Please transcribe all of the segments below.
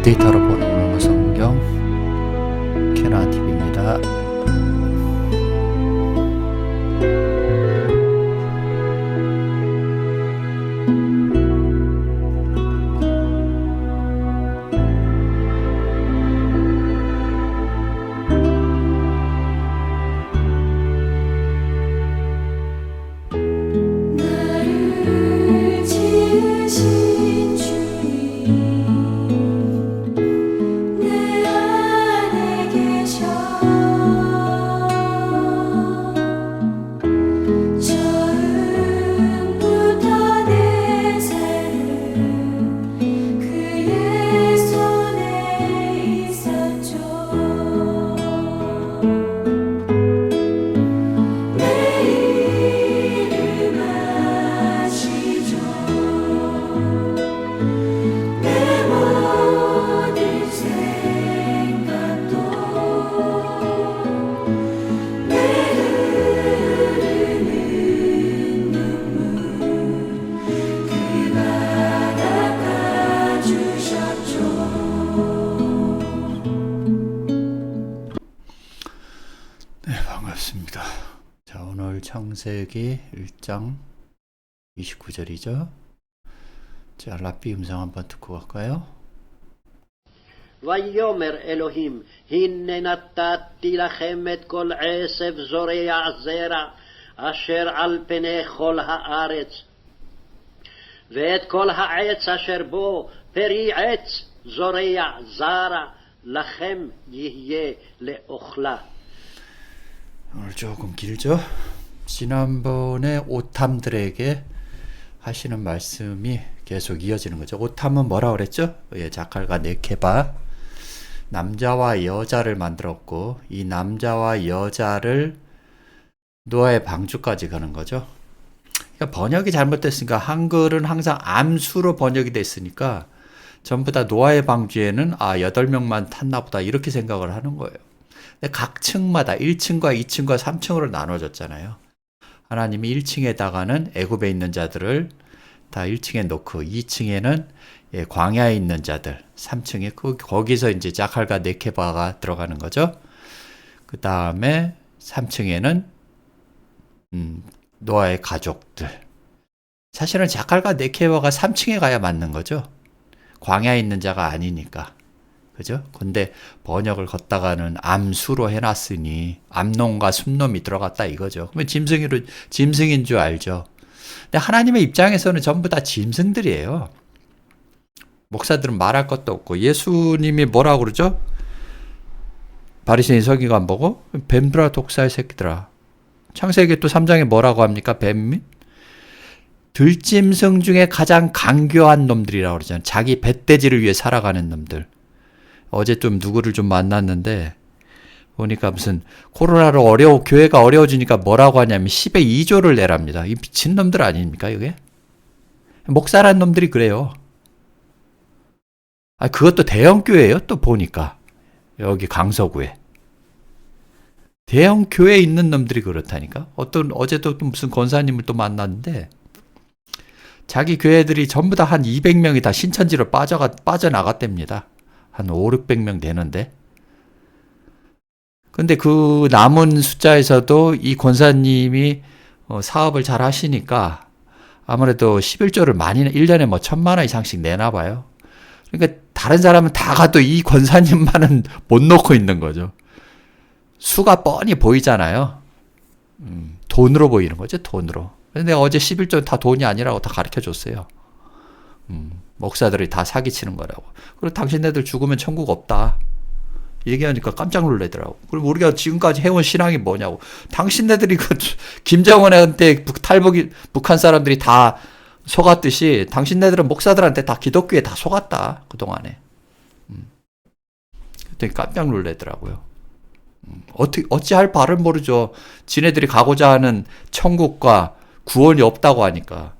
데이터로 보는 오늘의 성경 캐나TV입니다. 반갑습니다. 자, 오늘 창세기 1장 29절이죠. 자, 랍비 음성 한번 듣고 갈까요? ויאמר אלוהים, הנה נתתי לכם את כל עשב זורע זרע, אשר על פני כל הארץ, ואת כל העץ אשר בו פרי עץ זורע זרע, לכם יהיה לאוכלה. 오늘 조금 길죠? 지난번에 오탐들에게 하시는 말씀이 계속 이어지는 거죠. 오탐은 뭐라 그랬죠? 자칼과 네케바, 남자와 여자를 만들었고 이 남자와 여자를 노아의 방주까지 가는 거죠. 그러니까 번역이 잘못됐으니까 한글은 항상 암수로 번역이 됐으니까 전부 다 노아의 방주에는 8명만 탔나 보다 이렇게 생각을 하는 거예요. 각 층마다 1층과 2층과 3층으로 나눠졌잖아요. 하나님이 1층에다가는 애굽에 있는 자들을 다 1층에 놓고 2층에는 광야에 있는 자들, 3층에 거기서 이제 자칼과 네케바가 들어가는 거죠. 그 다음에 3층에는 노아의 가족들. 사실은 자칼과 네케바가 3층에 가야 맞는 거죠. 광야에 있는 자가 아니니까. 그죠? 근데 번역을 걷다가는 암수로 해놨으니 암놈과 순놈이 들어갔다 이거죠. 그러면 짐승인 줄 알죠. 근데 하나님의 입장에서는 전부 다 짐승들이에요. 목사들은 말할 것도 없고 예수님이 뭐라고 그러죠? 바리새인 서기관 보고 뱀들아 독사의 새끼들아. 창세기 또 3장에 뭐라고 합니까? 뱀 들짐승 중에 가장 간교한 놈들이라고 그러잖아요. 자기 뱃돼지를 위해 살아가는 놈들. 어제 좀 누구를 좀 만났는데 보니까 무슨 코로나로 교회가 어려워지니까 뭐라고 하냐면 10의 2조를 내랍니다. 이 미친놈들 아닙니까 이게? 목사란 놈들이 그래요. 그것도 대형교회예요 또 보니까. 여기 강서구에. 대형교회에 있는 놈들이 그렇다니까. 어제도 또 무슨 권사님을 또 만났는데 자기 교회들이 전부 다 한 200명이 다 신천지로 빠져나갔답니다. 한 500~600명 되는데. 근데 그 남은 숫자에서도 이 권사님이 사업을 잘 하시니까 아무래도 11조를 많이 1년에 뭐 1,000만 원 이상씩 내나 봐요. 그러니까 다른 사람은 다 가도 이 권사님만은 못 놓고 있는 거죠. 수가 뻔히 보이잖아요. 돈으로 보이는 거죠, 돈으로. 근데 어제 11조는 다 돈이 아니라고 다 가르쳐 줬어요. 목사들이 다 사기치는 거라고. 그리고 당신네들 죽으면 천국 없다. 얘기하니까 깜짝 놀라더라고. 그리고 우리가 지금까지 해온 신앙이 뭐냐고. 당신네들이 김정은한테 북한 사람들이 다 속았듯이 당신네들은 목사들한테 다 기독교에 다 속았다. 그동안에. 그랬더니 깜짝 놀라더라고요. 어찌할 바를 모르죠. 지네들이 가고자 하는 천국과 구원이 없다고 하니까.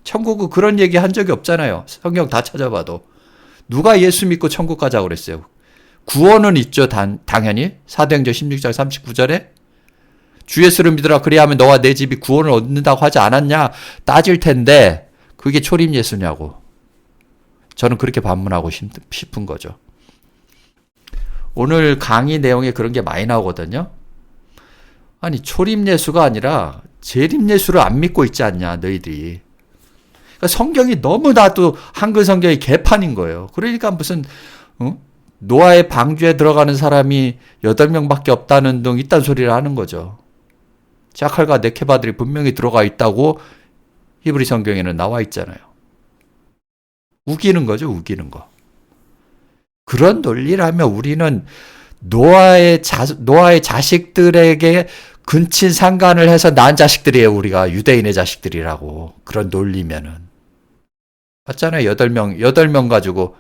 천국은 그런 얘기 한 적이 없잖아요. 성경 다 찾아봐도. 누가 예수 믿고 천국 가자고 그랬어요? 구원은 있죠, 당연히. 사도행전 16장 39절에. 주 예수를 믿으라 그리하면 너와 내 집이 구원을 얻는다고 하지 않았냐? 따질 텐데 그게 초림 예수냐고. 저는 그렇게 반문하고 싶은 거죠. 오늘 강의 내용에 그런 게 많이 나오거든요. 아니, 초림예수가 아니라 재림예수를 안 믿고 있지 않냐, 너희들이. 그러니까 성경이 너무나도 한글 성경이 개판인 거예요. 그러니까 무슨 노아의 방주에 들어가는 사람이 8명밖에 없다는 등 이딴 소리를 하는 거죠. 자칼과 네케바들이 분명히 들어가 있다고 히브리 성경에는 나와 있잖아요. 우기는 거죠, 우기는 거. 그런 논리라면 우리는 노아의 자식들에게 근친 상간을 해서 낳은 자식들이에요. 우리가 유대인의 자식들이라고. 그런 논리면은. 맞잖아요. 8명 가지고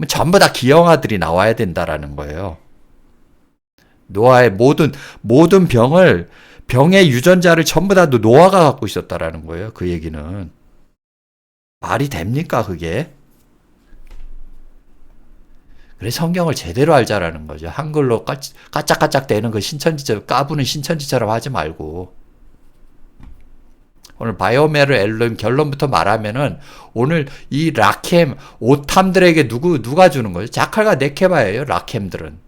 전부 다 기형아들이 나와야 된다라는 거예요. 노아의 모든 병의 유전자를 전부 다 노아가 갖고 있었다라는 거예요. 그 얘기는. 말이 됩니까, 그게? 그래서 성경을 제대로 알자라는 거죠. 한글로 까짝까짝 대는 그 신천지처럼, 까부는 신천지처럼 하지 말고. 오늘 바이오메르 엘로임 결론부터 말하면은 오늘 이 라켐, 오탐들에게 누가 주는 거죠? 자칼과 네케바예요, 라켐들은.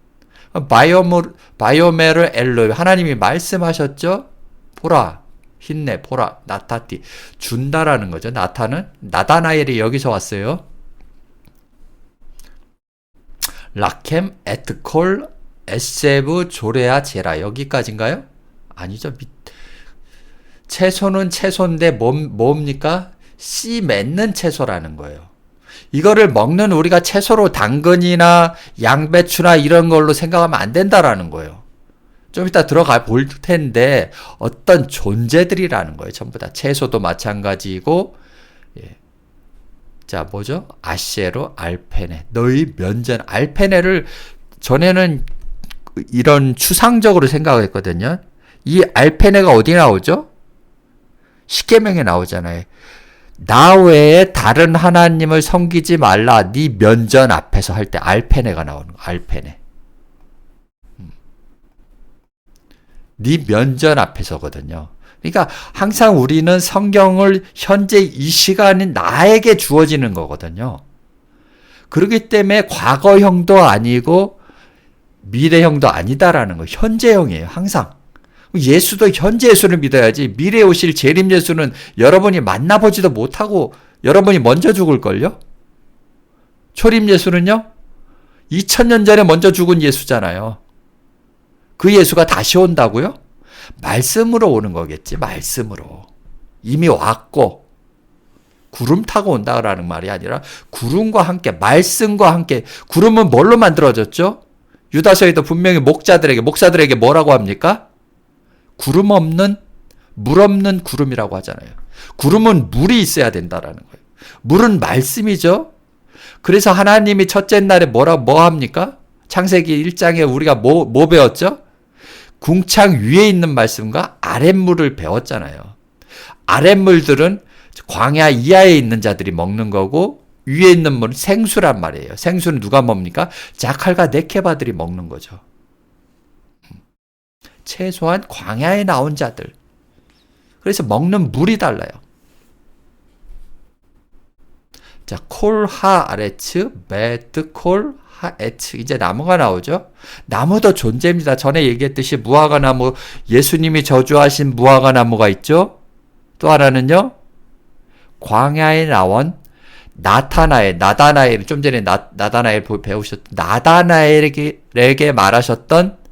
바이오메르 엘로임, 하나님이 말씀하셨죠? 보라, 힘내, 보라, 나타띠. 준다라는 거죠. 나다나엘이 여기서 왔어요. 라켐, 에트콜, 에세브, 조레아, 제라. 여기까지인가요? 아니죠. 채소는 채소인데 뭡니까? 씨 맺는 채소라는 거예요. 이거를 먹는 우리가 채소로 당근이나 양배추나 이런 걸로 생각하면 안 된다라는 거예요. 좀 이따 들어가 볼 텐데 어떤 존재들이라는 거예요. 전부 다 채소도 마찬가지고. 예. 자, 뭐죠? 아셰로, 알페네. 너희 면전. 알페네를 전에는 이런 추상적으로 생각했거든요. 이 알페네가 어디 나오죠? 십계명에 나오잖아요. 나 외에 다른 하나님을 섬기지 말라. 네 면전 앞에서 할 때 알페네가 나오는 거. 알페네. 네 면전 앞에서거든요. 그러니까 항상 우리는 성경을 현재 이 시간인 나에게 주어지는 거거든요. 그렇기 때문에 과거형도 아니고 미래형도 아니다라는 거. 현재형이에요. 항상. 예수도 현재 예수를 믿어야지 미래에 오실 재림 예수는 여러분이 만나보지도 못하고 여러분이 먼저 죽을걸요? 초림 예수는요? 2000년 전에 먼저 죽은 예수잖아요. 그 예수가 다시 온다고요? 말씀으로 오는 거겠지. 말씀으로. 이미 왔고 구름 타고 온다라는 말이 아니라 구름과 함께, 말씀과 함께. 구름은 뭘로 만들어졌죠? 유다서에도 분명히 목사들에게 뭐라고 합니까? 구름 없는, 물 없는 구름이라고 하잖아요. 구름은 물이 있어야 된다라는 거예요. 물은 말씀이죠. 그래서 하나님이 첫째 날에 뭐 합니까? 창세기 1장에 우리가 뭐 배웠죠? 궁창 위에 있는 말씀과 아랫물을 배웠잖아요. 아랫물들은 광야 이하에 있는 자들이 먹는 거고 위에 있는 물은 생수란 말이에요. 생수는 누가 뭡니까? 자칼과 네케바들이 먹는 거죠. 최소한 광야에 나온 자들. 그래서 먹는 물이 달라요. 자, 콜하 아레츠, 메트 콜 하에츠. 이제 나무가 나오죠. 나무도 존재입니다. 전에 얘기했듯이 무화과 나무, 예수님이 저주하신 무화과 나무가 있죠. 또 하나는요, 광야에 나온 나다나엘, 좀 전에 나다나엘 배우셨던 나다나엘에게 말하셨던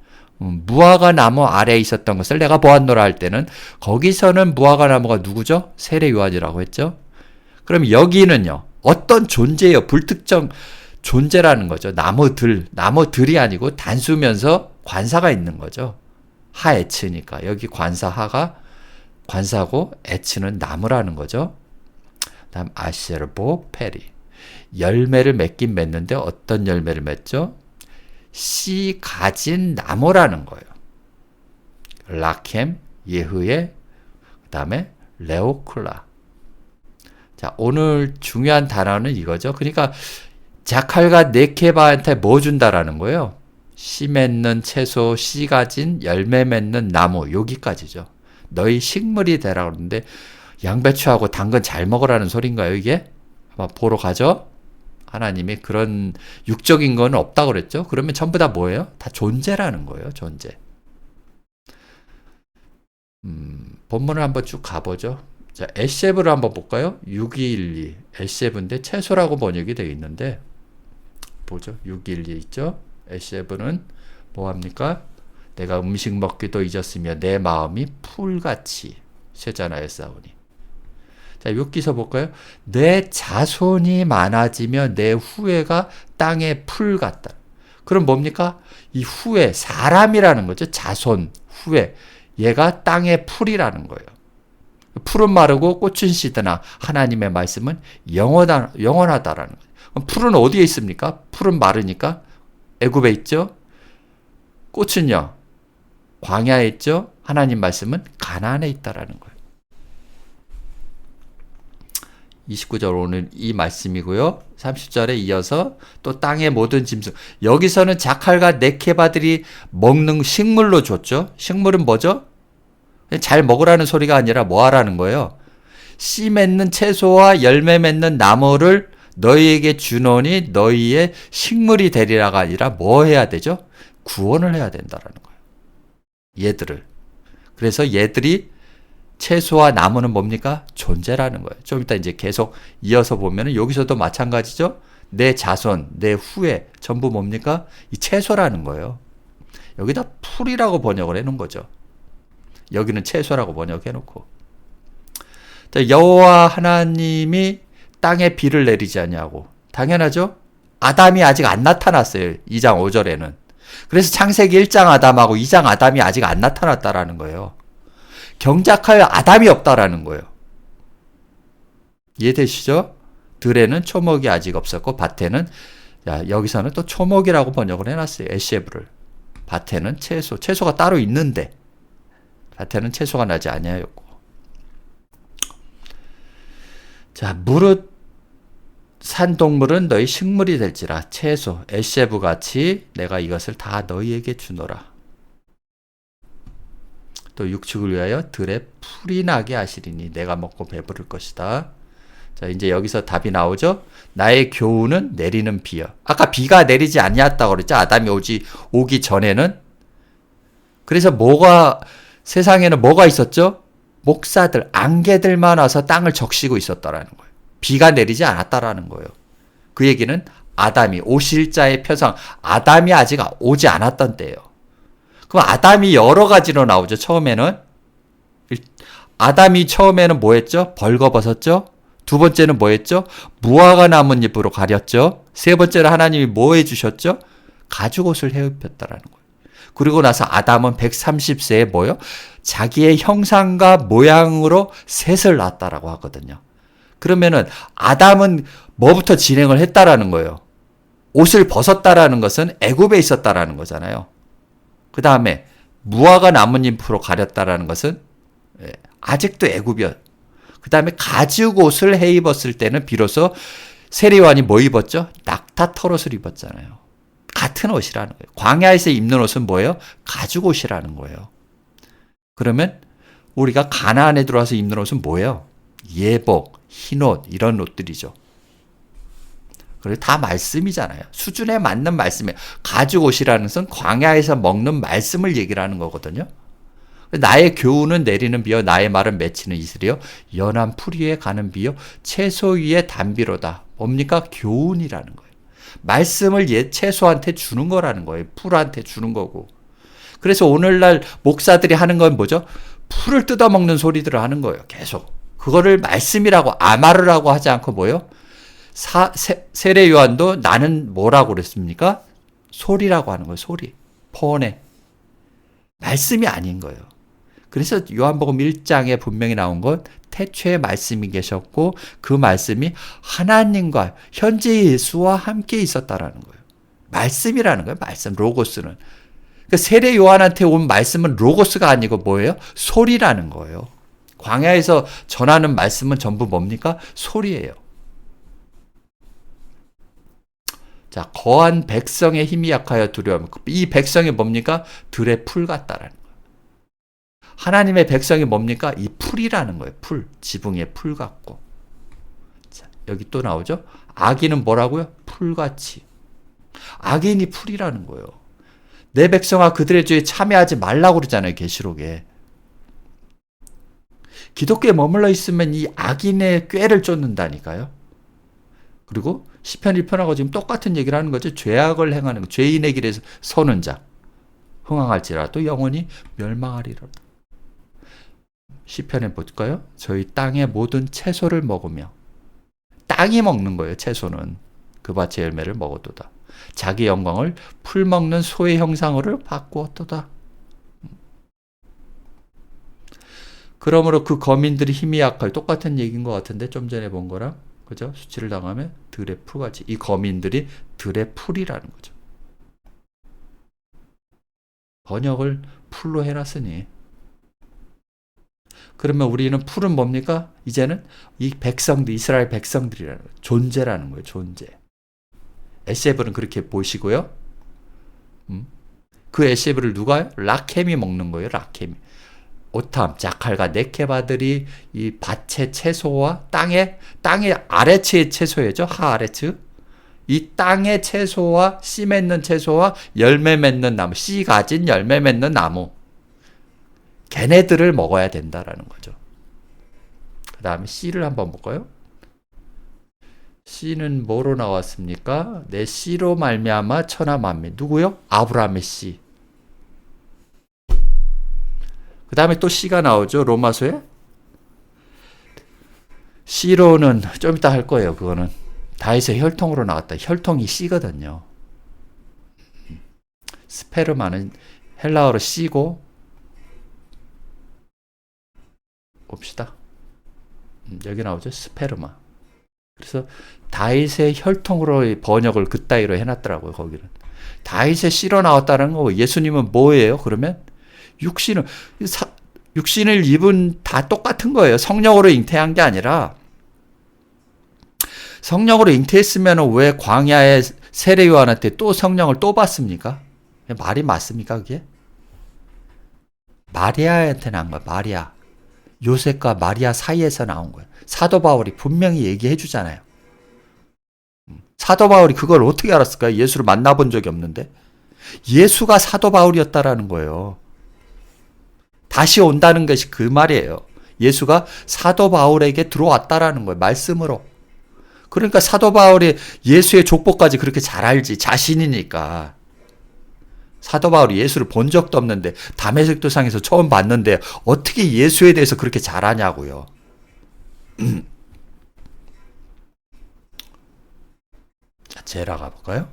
무화과 나무 아래에 있었던 것을 내가 보았노라 할 때는 거기서는 무화과 나무가 누구죠? 세례 요한이라고 했죠. 그럼 여기는요, 어떤 존재예요? 불특정 존재라는 거죠. 나무들이 아니고 단수면서 관사가 있는 거죠. 하에츠니까 여기 관사고 에츠는 나무라는 거죠. 다음 아셰르보 페리. 열매를 맺긴 맺는데 어떤 열매를 맺죠? 씨 가진 나무라는 거예요. 라켐, 예후에, 그 다음에 레오클라. 자, 오늘 중요한 단어는 이거죠. 그러니까 자칼과 네케바한테 뭐 준다라는 거예요? 씨 맺는 채소, 씨 가진 열매 맺는 나무, 여기까지죠. 너희 식물이 되라 그러는데 양배추하고 당근 잘 먹으라는 소린가요, 이게? 한번 보러 가죠? 하나님이 그런 육적인 건 없다고 그랬죠. 그러면 전부 다 뭐예요? 다 존재라는 거예요. 존재. 본문을 한번 쭉 가보죠. 자, 에셰브를 한번 볼까요? 6212 에셰브인데 채소라고 번역이 되어 있는데 보죠. 6212 있죠. 에셰브는 뭐합니까? 내가 음식 먹기도 잊었으며 내 마음이 풀같이 쇠자나에 싸우니. 자, 6기서 볼까요? 내 자손이 많아지며 내 후회가 땅의 풀 같다. 그럼 뭡니까? 이 후회, 사람이라는 거죠. 자손, 후회. 얘가 땅의 풀이라는 거예요. 풀은 마르고 꽃은 시드나 하나님의 말씀은 영원하다라는 거예요. 그럼 풀은 어디에 있습니까? 풀은 마르니까 애굽에 있죠. 꽃은요, 광야에 있죠. 하나님 말씀은 가나안에 있다라는 거예요. 29절 오늘 이 말씀이고요. 30절에 이어서 또 땅의 모든 짐승. 여기서는 자칼과 네케바들이 먹는 식물로 줬죠. 식물은 뭐죠? 잘 먹으라는 소리가 아니라 뭐 하라는 거예요? 씨 맺는 채소와 열매 맺는 나무를 너희에게 주노니 너희의 식물이 되리라가 아니라 뭐 해야 되죠? 구원을 해야 된다라는 거예요. 얘들을. 그래서 얘들이 채소와 나무는 뭡니까? 존재라는 거예요. 좀 이따 이제 계속 이어서 보면은 여기서도 마찬가지죠? 내 자손, 내 후예, 전부 뭡니까? 이 채소라는 거예요. 여기다 풀이라고 번역을 해놓은 거죠. 여기는 채소라고 번역해놓고. 여호와 하나님이 땅에 비를 내리지 않냐고. 당연하죠? 아담이 아직 안 나타났어요. 2장 5절에는. 그래서 창세기 1장 아담하고 2장 아담이 아직 안 나타났다라는 거예요. 경작할 아담이 없다라는 거예요. 이해되시죠? 들에는 초목이 아직 없었고 밭에는 여기서는 또 초목이라고 번역을 해놨어요. 에셰브를. 밭에는 채소가 따로 있는데 밭에는 채소가 나지 아니하였고. 자, 무릇 산 동물은 너희 식물이 될지라 채소 에셰브 같이 내가 이것을 다 너희에게 주노라. 또 육축을 위하여 들에 풀이 나게 하시리니 내가 먹고 배부를 것이다. 자, 이제 여기서 답이 나오죠. 나의 교훈은 내리는 비여. 아까 비가 내리지 아니었다고 그랬죠. 아담이 오기 전에는. 그래서 세상에는 뭐가 있었죠? 목사들, 안개들만 와서 땅을 적시고 있었다라는 거예요. 비가 내리지 않았다라는 거예요. 그 얘기는 아담이 오실자의 표상, 아담이 아직 오지 않았던 때예요. 그럼 아담이 여러 가지로 나오죠. 처음에는 아담이 처음에는 뭐 했죠? 벌거벗었죠. 두 번째는 뭐 했죠? 무화과 나뭇잎으로 가렸죠. 세 번째로 하나님이 뭐 해주셨죠? 가죽옷을 해입혔다라는 거예요. 그리고 나서 아담은 130세에 뭐요? 자기의 형상과 모양으로 셋을 낳았다라고 하거든요. 그러면은 아담은 뭐부터 진행을 했다라는 거예요? 옷을 벗었다라는 것은 애굽에 있었다라는 거잖아요. 그 다음에 무화과 나뭇잎으로 가렸다라는 것은 아직도 애굽이요. 그 다음에 가죽 옷을 해 입었을 때는 비로소 세례요한이 뭐 입었죠? 낙타 털옷을 입었잖아요. 같은 옷이라는 거예요. 광야에서 입는 옷은 뭐예요? 가죽 옷이라는 거예요. 그러면 우리가 가나안에 들어와서 입는 옷은 뭐예요? 예복, 흰옷 이런 옷들이죠. 그리고 다 말씀이잖아요. 수준에 맞는 말씀이에요. 가죽 옷이라는 것은 광야에서 먹는 말씀을 얘기를 하는 거거든요. 나의 교훈은 내리는 비요 나의 말은 맺히는 이슬이요 연한 풀 위에 가는 비요 채소 위에 담비로다. 뭡니까? 교훈이라는 거예요. 말씀을 채소한테 주는 거라는 거예요. 풀한테 주는 거고. 그래서 오늘날 목사들이 하는 건 뭐죠? 풀을 뜯어먹는 소리들을 하는 거예요. 계속. 그거를 말씀이라고 아마르라고 하지 않고 뭐요? 세례 요한도 나는 뭐라고 그랬습니까? 소리라고 하는 거예요. 소리. 폰에. 말씀이 아닌 거예요. 그래서 요한복음 1장에 분명히 나온 건 태초에 말씀이 계셨고 그 말씀이 하나님과 현재 예수와 함께 있었다라는 거예요. 말씀이라는 거예요. 말씀, 로고스는. 그러니까 세례 요한한테 온 말씀은 로고스가 아니고 뭐예요? 소리라는 거예요. 광야에서 전하는 말씀은 전부 뭡니까? 소리예요. 자, 거한 백성의 힘이 약하여 두려움. 이 백성이 뭡니까? 들의 풀 같다라는 거예요. 하나님의 백성이 뭡니까? 이 풀이라는 거예요. 풀. 지붕의 풀 같고. 자, 여기 또 나오죠? 아기는 뭐라고요? 풀같이. 악인이 풀이라는 거예요. 내 백성아 그들의 죄에 참여하지 말라고 그러잖아요. 계시록에. 기독교에 머물러 있으면 이 악인의 꾀를 쫓는다니까요. 그리고 시편 1편하고 지금 똑같은 얘기를 하는 거죠. 죄악을 행하는 거. 죄인의 길에 서는 자. 흥황할지라도 영원히 멸망하리라. 시편에 볼까요? 저희 땅의 모든 채소를 먹으며. 땅이 먹는 거예요. 채소는. 그 밭의 열매를 먹었도다. 자기 영광을 풀 먹는 소의 형상으로 바꾸었도다. 그러므로 그 거민들이 힘이 약할 똑같은 얘기인 것 같은데 좀 전에 본 거랑 그죠? 수치를 당하면 들의 풀같이 이 거민들이 들의 풀이라는 거죠. 번역을 풀로 해놨으니 그러면 우리는 풀은 뭡니까? 이제는 이 백성들 이스라엘 백성들이라는 거예요. 존재라는 거예요. 존재. 에세브는 그렇게 보시고요. 그 에세브를 누가요? 라켐이 먹는 거예요. 라켐이. 오탐, 자칼과 네케바들이 이 밭의 채소와 땅의 아래츠의 채소예죠. 하아래츠. 이 땅의 채소와 씨 맺는 채소와 열매 맺는 나무, 씨 가진 열매 맺는 나무. 걔네들을 먹어야 된다라는 거죠. 그 다음에 씨를 한번 볼까요? 씨는 뭐로 나왔습니까? 내 씨로 말미암아 천하 만민. 누구요? 아브라함의 씨. 그 다음에 또 씨가 나오죠. 로마서에. 씨로는 좀 이따 할 거예요. 그거는. 다윗의 혈통으로 나왔다. 혈통이 씨거든요. 스페르마는 헬라어로 씨고. 봅시다. 여기 나오죠. 스페르마. 그래서 다윗의 혈통으로 번역을 그따위로 해놨더라고요. 거기는. 다윗의 씨로 나왔다는 거. 예수님은 뭐예요? 그러면 육신을 입은 다 똑같은 거예요. 성령으로 잉태한 게 아니라 성령으로 잉태했으면 왜 광야의 세례 요한한테 또 성령을 또 받습니까? 말이 맞습니까 그게? 마리아한테 나온 거야. 마리아. 요셉과 마리아 사이에서 나온 거예요. 사도 바울이 분명히 얘기해 주잖아요. 사도 바울이 그걸 어떻게 알았을까요? 예수를 만나본 적이 없는데. 예수가 사도 바울이었다라는 거예요. 다시 온다는 것이 그 말이에요. 예수가 사도 바울에게 들어왔다라는 거예요. 말씀으로. 그러니까 사도 바울이 예수의 족보까지 그렇게 잘 알지. 자신이니까. 사도 바울이 예수를 본 적도 없는데 다메섹 도상에서 처음 봤는데 어떻게 예수에 대해서 그렇게 잘 아냐고요. 자, 제라 가볼까요?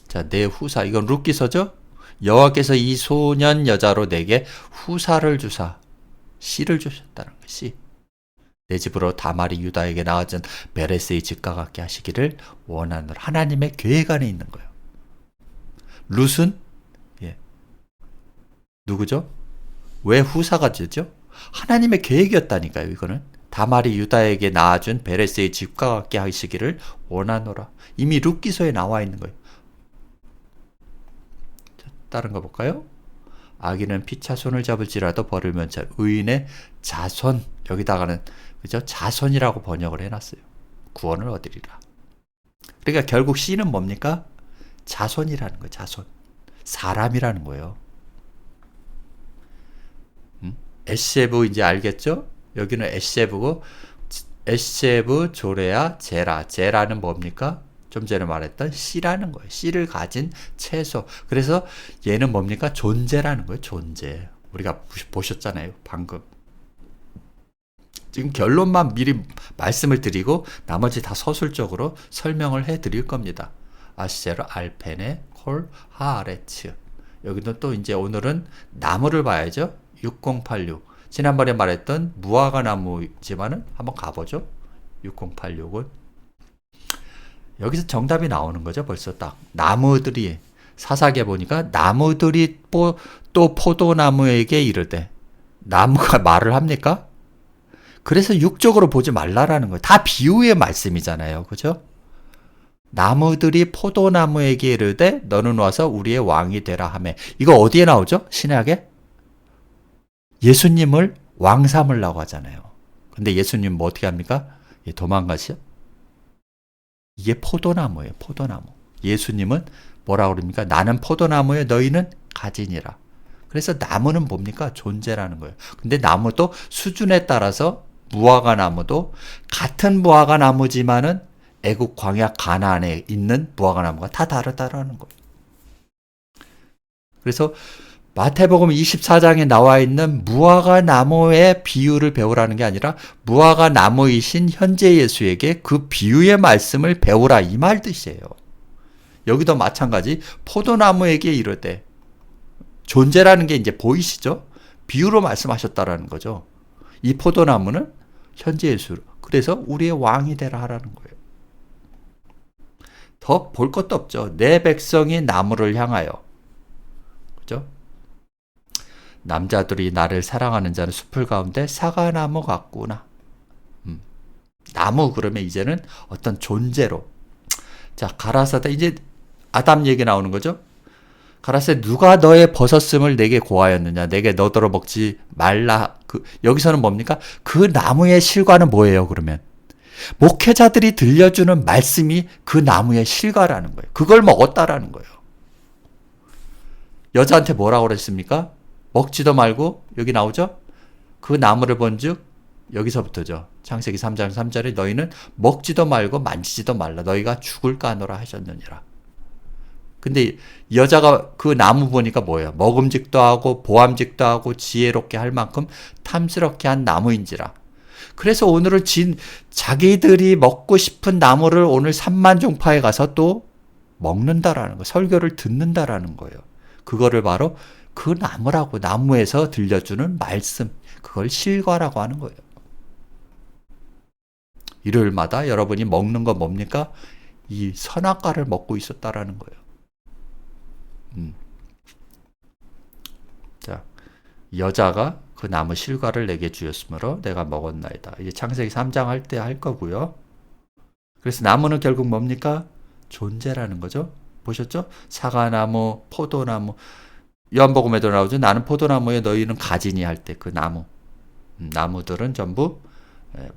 자, 내 후사. 이건 룻기서죠? 여호와께서 이 소년 여자로 내게 후사를 주사 씨를 주셨다는 것이 내 집으로 다말이 유다에게 낳아진 베레스의 집과 같게 하시기를 원하노라. 하나님의 계획 안에 있는 거예요. 룻은 누구죠? 왜 후사가 되죠? 하나님의 계획이었다니까요. 이거는 다말이 유다에게 낳아준 베레스의 집과 같게 하시기를 원하노라. 이미 룻기서에 나와 있는 거예요. 자, 다른 거 볼까요? 악인은 피차손을 잡을지라도 벌을 면찰 의인의 자손. 여기다가는 그죠? 자손이라고 번역을 해놨어요. 구원을 얻으리라. 그러니까 결국 씨는 뭡니까? 자손이라는 거예요. 자손. 사람이라는 거예요. 에세브 이제 알겠죠? 여기는 에세브고 에세브, 조레아, 제라. 제라는 뭡니까? 좀 전에 말했던 씨라는 거예요. 씨를 가진 채소. 그래서 얘는 뭡니까? 존재라는 거예요. 존재. 우리가 보셨잖아요. 방금. 지금 결론만 미리 말씀을 드리고 나머지 다 서술적으로 설명을 해드릴 겁니다. 아시제르, 알페네, 콜, 하아레츠. 여기도 또 이제 오늘은 나무를 봐야죠. 6086. 지난번에 말했던 무화과 나무지만은 한번 가보죠. 6086은. 여기서 정답이 나오는 거죠. 벌써 딱. 나무들이, 사사기에 보니까 나무들이 또 포도나무에게 이르되. 나무가 말을 합니까? 그래서 육적으로 보지 말라라는 거예요. 다 비유의 말씀이잖아요. 그죠? 나무들이 포도나무에게 이르되 너는 와서 우리의 왕이 되라 하매. 이거 어디에 나오죠? 신약에? 예수님을 왕 삼으려고 하잖아요. 근데 예수님 뭐 어떻게 합니까? 도망가시죠? 이게 포도나무예요. 포도나무. 예수님은 뭐라고 그럽니까? 나는 포도나무에 너희는 가지니라. 그래서 나무는 뭡니까? 존재라는 거예요. 근데 나무도 수준에 따라서 무화과 나무도 같은 무화과 나무지만은 애국 광야 가나안에 있는 무화과 나무가 다 다르다라는 거예요. 그래서 마태복음 24장에 나와 있는 무화과 나무의 비유를 배우라는 게 아니라 무화과 나무이신 현재 예수에게 그 비유의 말씀을 배우라 이 말 뜻이에요. 여기도 마찬가지 포도나무에게 이르되 존재라는 게 이제 보이시죠? 비유로 말씀하셨다라는 거죠. 이 포도나무는 현재 예수. 그래서 우리의 왕이 되라 하라는 거예요. 더 볼 것도 없죠. 내 백성이 나무를 향하여. 그죠? 남자들이 나를 사랑하는 자는 숲을 가운데 사과나무 같구나. 나무 그러면 이제는 어떤 존재로. 자, 가라사대 이제 아담 얘기 나오는 거죠. 가라사대 누가 너의 벗었음을 내게 고하였느냐. 내게 너더러 먹지 말라. 여기서는 뭡니까? 그 나무의 실과는 뭐예요, 그러면? 목회자들이 들려주는 말씀이 그 나무의 실과라는 거예요. 그걸 먹었다라는 거예요. 여자한테 뭐라고 그랬습니까? 먹지도 말고 여기 나오죠? 그 나무를 본즉 여기서부터죠. 창세기 3장 3절에 너희는 먹지도 말고 만지지도 말라. 너희가 죽을까 하노라 하셨느니라. 근데 여자가 그 나무 보니까 뭐예요? 먹음직도 하고 보암직도 하고 지혜롭게 할 만큼 탐스럽게 한 나무인지라. 그래서 오늘은 자기들이 먹고 싶은 나무를 오늘 삼만종파에 가서 또 먹는다라는 거, 설교를 듣는다라는 거예요. 그거를 바로 그 나무라고, 나무에서 들려주는 말씀, 그걸 실과라고 하는 거예요. 일요일마다 여러분이 먹는 건 뭡니까? 이 선악과를 먹고 있었다라는 거예요. 자, 여자가 그 나무 실과를 내게 주었으므로 내가 먹었나이다. 이제 창세기 3장 할 때 할 거고요. 그래서 나무는 결국 뭡니까? 존재라는 거죠. 보셨죠? 사과나무, 포도나무, 요한복음에도 나오죠. 나는 포도나무에 너희는 가지니 할 때 그 나무. 나무들은 전부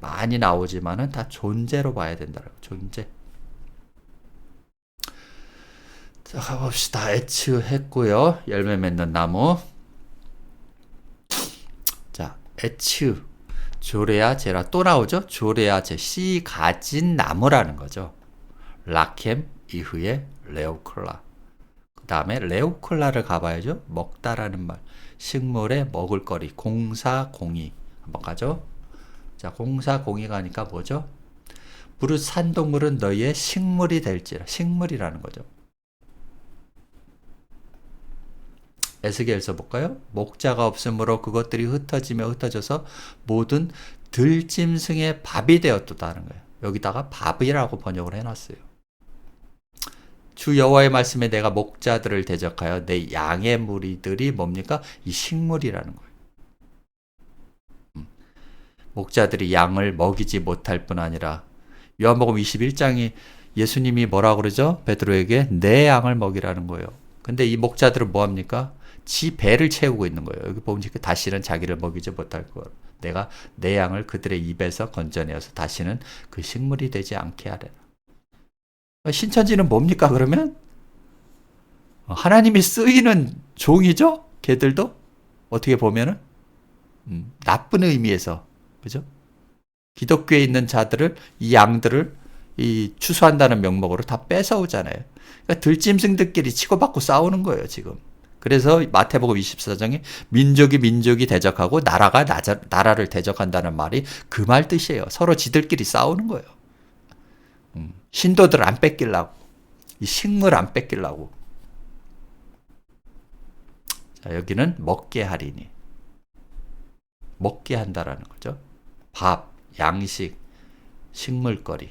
많이 나오지만은 다 존재로 봐야 된다라고. 존재. 자, 가봅시다. 에츠 했고요. 열매 맺는 나무. 자, 에츠. 조레아 제라 또 나오죠. 조레아 제 씨 가진 나무라는 거죠. 라켐 이후에 레오클라. 그 다음에 레오클라를 가봐야죠. 먹다라는 말. 식물의 먹을거리. 공사공이. 한번 가죠. 자, 공사공이 가니까 뭐죠? 무릇 산동물은 너희의 식물이 될지라. 식물이라는 거죠. 에스겔서 볼까요? 목자가 없으므로 그것들이 흩어져서 모든 들짐승의 밥이 되었다는 거예요. 여기다가 밥이라고 번역을 해놨어요. 주 여호와의 말씀에 내가 목자들을 대적하여 내 양의 무리들이 뭡니까? 이 식물이라는 거예요. 목자들이 양을 먹이지 못할 뿐 아니라 요한복음 21장이 예수님이 뭐라고 그러죠? 베드로에게 내 양을 먹이라는 거예요. 근데 이 목자들은 뭐합니까? 지 배를 채우고 있는 거예요. 여기 보면 다시는 자기를 먹이지 못할 것. 내가 내 양을 그들의 입에서 건져내어서 다시는 그 식물이 되지 않게 하리라. 신천지는 뭡니까 그러면? 하나님이 쓰이는 종이죠? 걔들도? 어떻게 보면은? 나쁜 의미에서. 그죠? 기독교에 있는 자들을, 이 양들을 추수한다는 명목으로 다 뺏어오잖아요. 그러니까 들짐승들끼리 치고받고 싸우는 거예요, 지금. 그래서 마태복음 24장에 민족이 대적하고 나라가 나라를 대적한다는 말이 그 말 뜻이에요. 서로 지들끼리 싸우는 거예요. 신도들 안 뺏기려고. 이 식물 안 뺏기려고. 자, 여기는 먹게 하리니. 먹게 한다라는 거죠. 밥, 양식, 식물거리.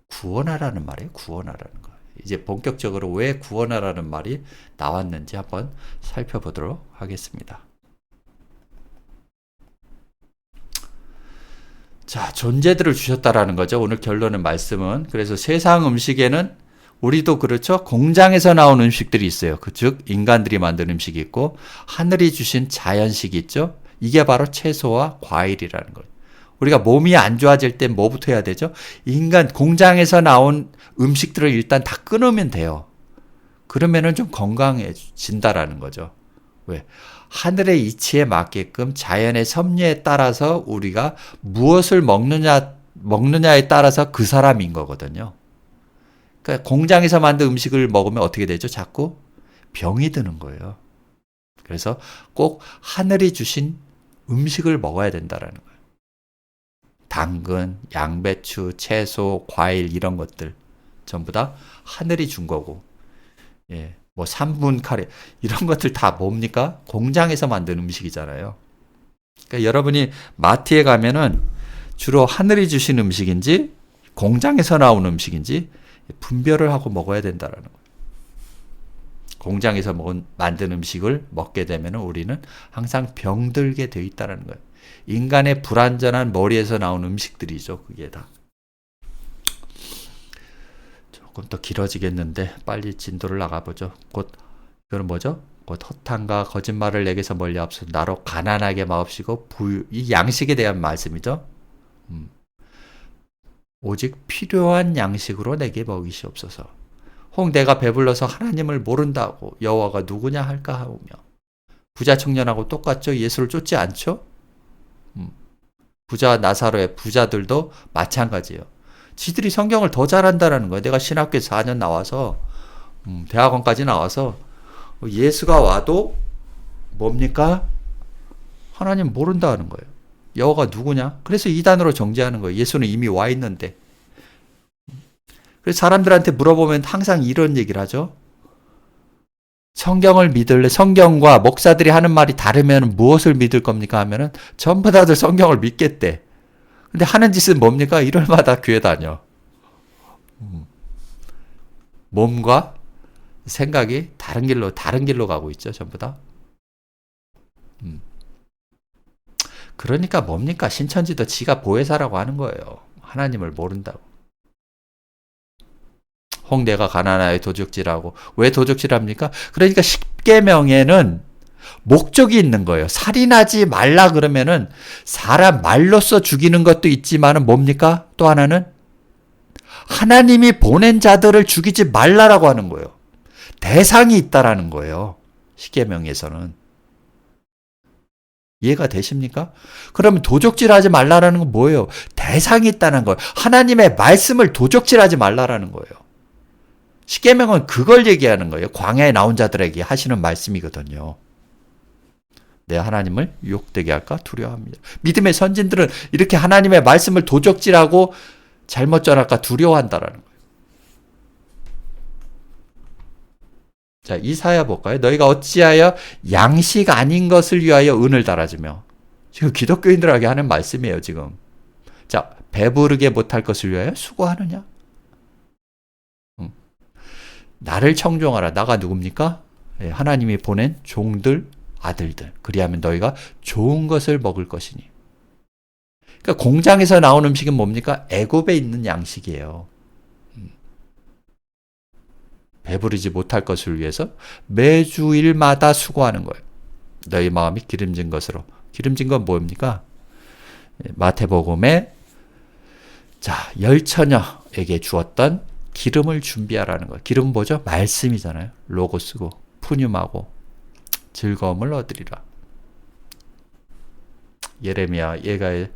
구원하라는 말이에요. 구원하라는 거. 이제 본격적으로 왜 구원하라는 말이 나왔는지 한번 살펴보도록 하겠습니다. 자, 존재들을 주셨다라는 거죠. 오늘 결론의 말씀은. 그래서 세상 음식에는 우리도 그렇죠. 공장에서 나온 음식들이 있어요. 즉 인간들이 만든 음식이 있고 하늘이 주신 자연식이 있죠. 이게 바로 채소와 과일이라는 거예요. 우리가 몸이 안 좋아질 때 뭐부터 해야 되죠? 인간 공장에서 나온 음식들을 일단 다 끊으면 돼요. 그러면은 좀 건강해진다라는 거죠. 왜? 하늘의 이치에 맞게끔 자연의 섭리에 따라서 우리가 무엇을 먹느냐에 따라서 그 사람인 거거든요. 그러니까 공장에서 만든 음식을 먹으면 어떻게 되죠? 자꾸 병이 드는 거예요. 그래서 꼭 하늘이 주신 음식을 먹어야 된다라는 거예요. 당근, 양배추, 채소, 과일 이런 것들 전부 다 하늘이 준 거고, 예, 뭐 3분 카레 이런 것들 다 뭡니까? 공장에서 만든 음식이잖아요. 그러니까 여러분이 마트에 가면은 주로 하늘이 주신 음식인지 공장에서 나온 음식인지 분별을 하고 먹어야 된다라는 거예요. 공장에서 만든 음식을 먹게 되면 우리는 항상 병들게 돼 있다는 거예요. 인간의 불완전한 머리에서 나온 음식들이죠. 그게 다. 조금 더 길어지겠는데 빨리 진도를 나가보죠. 곧 이거는 뭐죠? 곧 허탄과 거짓말을 내게서 멀리 앞서 나로 가난하게 마옵시고 부유, 이 양식에 대한 말씀이죠. 오직 필요한 양식으로 내게 먹이시옵소서. 혹 내가 배불러서 하나님을 모른다고 여호와가 누구냐 할까 하오며. 부자 청년하고 똑같죠? 예수를 쫓지 않죠? 부자 나사로의 부자들도 마찬가지예요. 지들이 성경을 더 잘한다는 거예요. 내가 신학교 4년 나와서 대학원까지 나와서 예수가 와도 뭡니까? 하나님 모른다는 거예요. 여호와가 누구냐? 그래서 이단으로 정죄하는 거예요. 예수는 이미 와 있는데. 그래서 사람들한테 물어보면 항상 이런 얘기를 하죠. 성경을 믿을래? 성경과 목사들이 하는 말이 다르면 무엇을 믿을 겁니까? 하면은 전부 다들 성경을 믿겠대. 근데 하는 짓은 뭡니까? 일요일마다 교회 다녀. 몸과 생각이 다른 길로 가고 있죠. 전부 다. 그러니까 뭡니까? 신천지도 지가 보혜사라고 하는 거예요. 하나님을 모른다고. 혹 내가 가난하여 도적질하고. 왜 도적질합니까? 그러니까 십계명에는 목적이 있는 거예요. 살인하지 말라 그러면은 사람 말로써 죽이는 것도 있지만은 뭡니까? 또 하나는 하나님이 보낸 자들을 죽이지 말라라고 하는 거예요. 대상이 있다라는 거예요. 십계명에서는. 이해가 되십니까? 그러면 도적질하지 말라라는 건 뭐예요? 대상이 있다는 거예요. 하나님의 말씀을 도적질하지 말라라는 거예요. 십계명은 그걸 얘기하는 거예요. 광야에 나온 자들에게 하시는 말씀이거든요. 내 하나님을 유혹되게 할까 두려워합니다. 믿음의 선진들은 이렇게 하나님의 말씀을 도적질하고 잘못 전할까 두려워한다라는 거예요. 자, 이사야 볼까요? 너희가 어찌하여 양식 아닌 것을 위하여 은을 달아주며. 지금 기독교인들에게 하는 말씀이에요, 지금. 자, 배부르게 못할 것을 위하여 수고하느냐? 나를 청종하라. 나가 누굽니까? 하나님이 보낸 종들, 아들들. 그리하면 너희가 좋은 것을 먹을 것이니. 그러니까 공장에서 나온 음식은 뭡니까? 애굽에 있는 양식이에요. 배부르지 못할 것을 위해서 매주일마다 수고하는 거예요. 너희 마음이 기름진 것으로. 기름진 건 뭡니까? 마태복음에 자, 열처녀에게 주었던 기름을 준비하라는 거예요. 기름은 뭐죠? 말씀이잖아요. 로고스고 푸념하고 즐거움을 얻으리라. 예레미야 얘가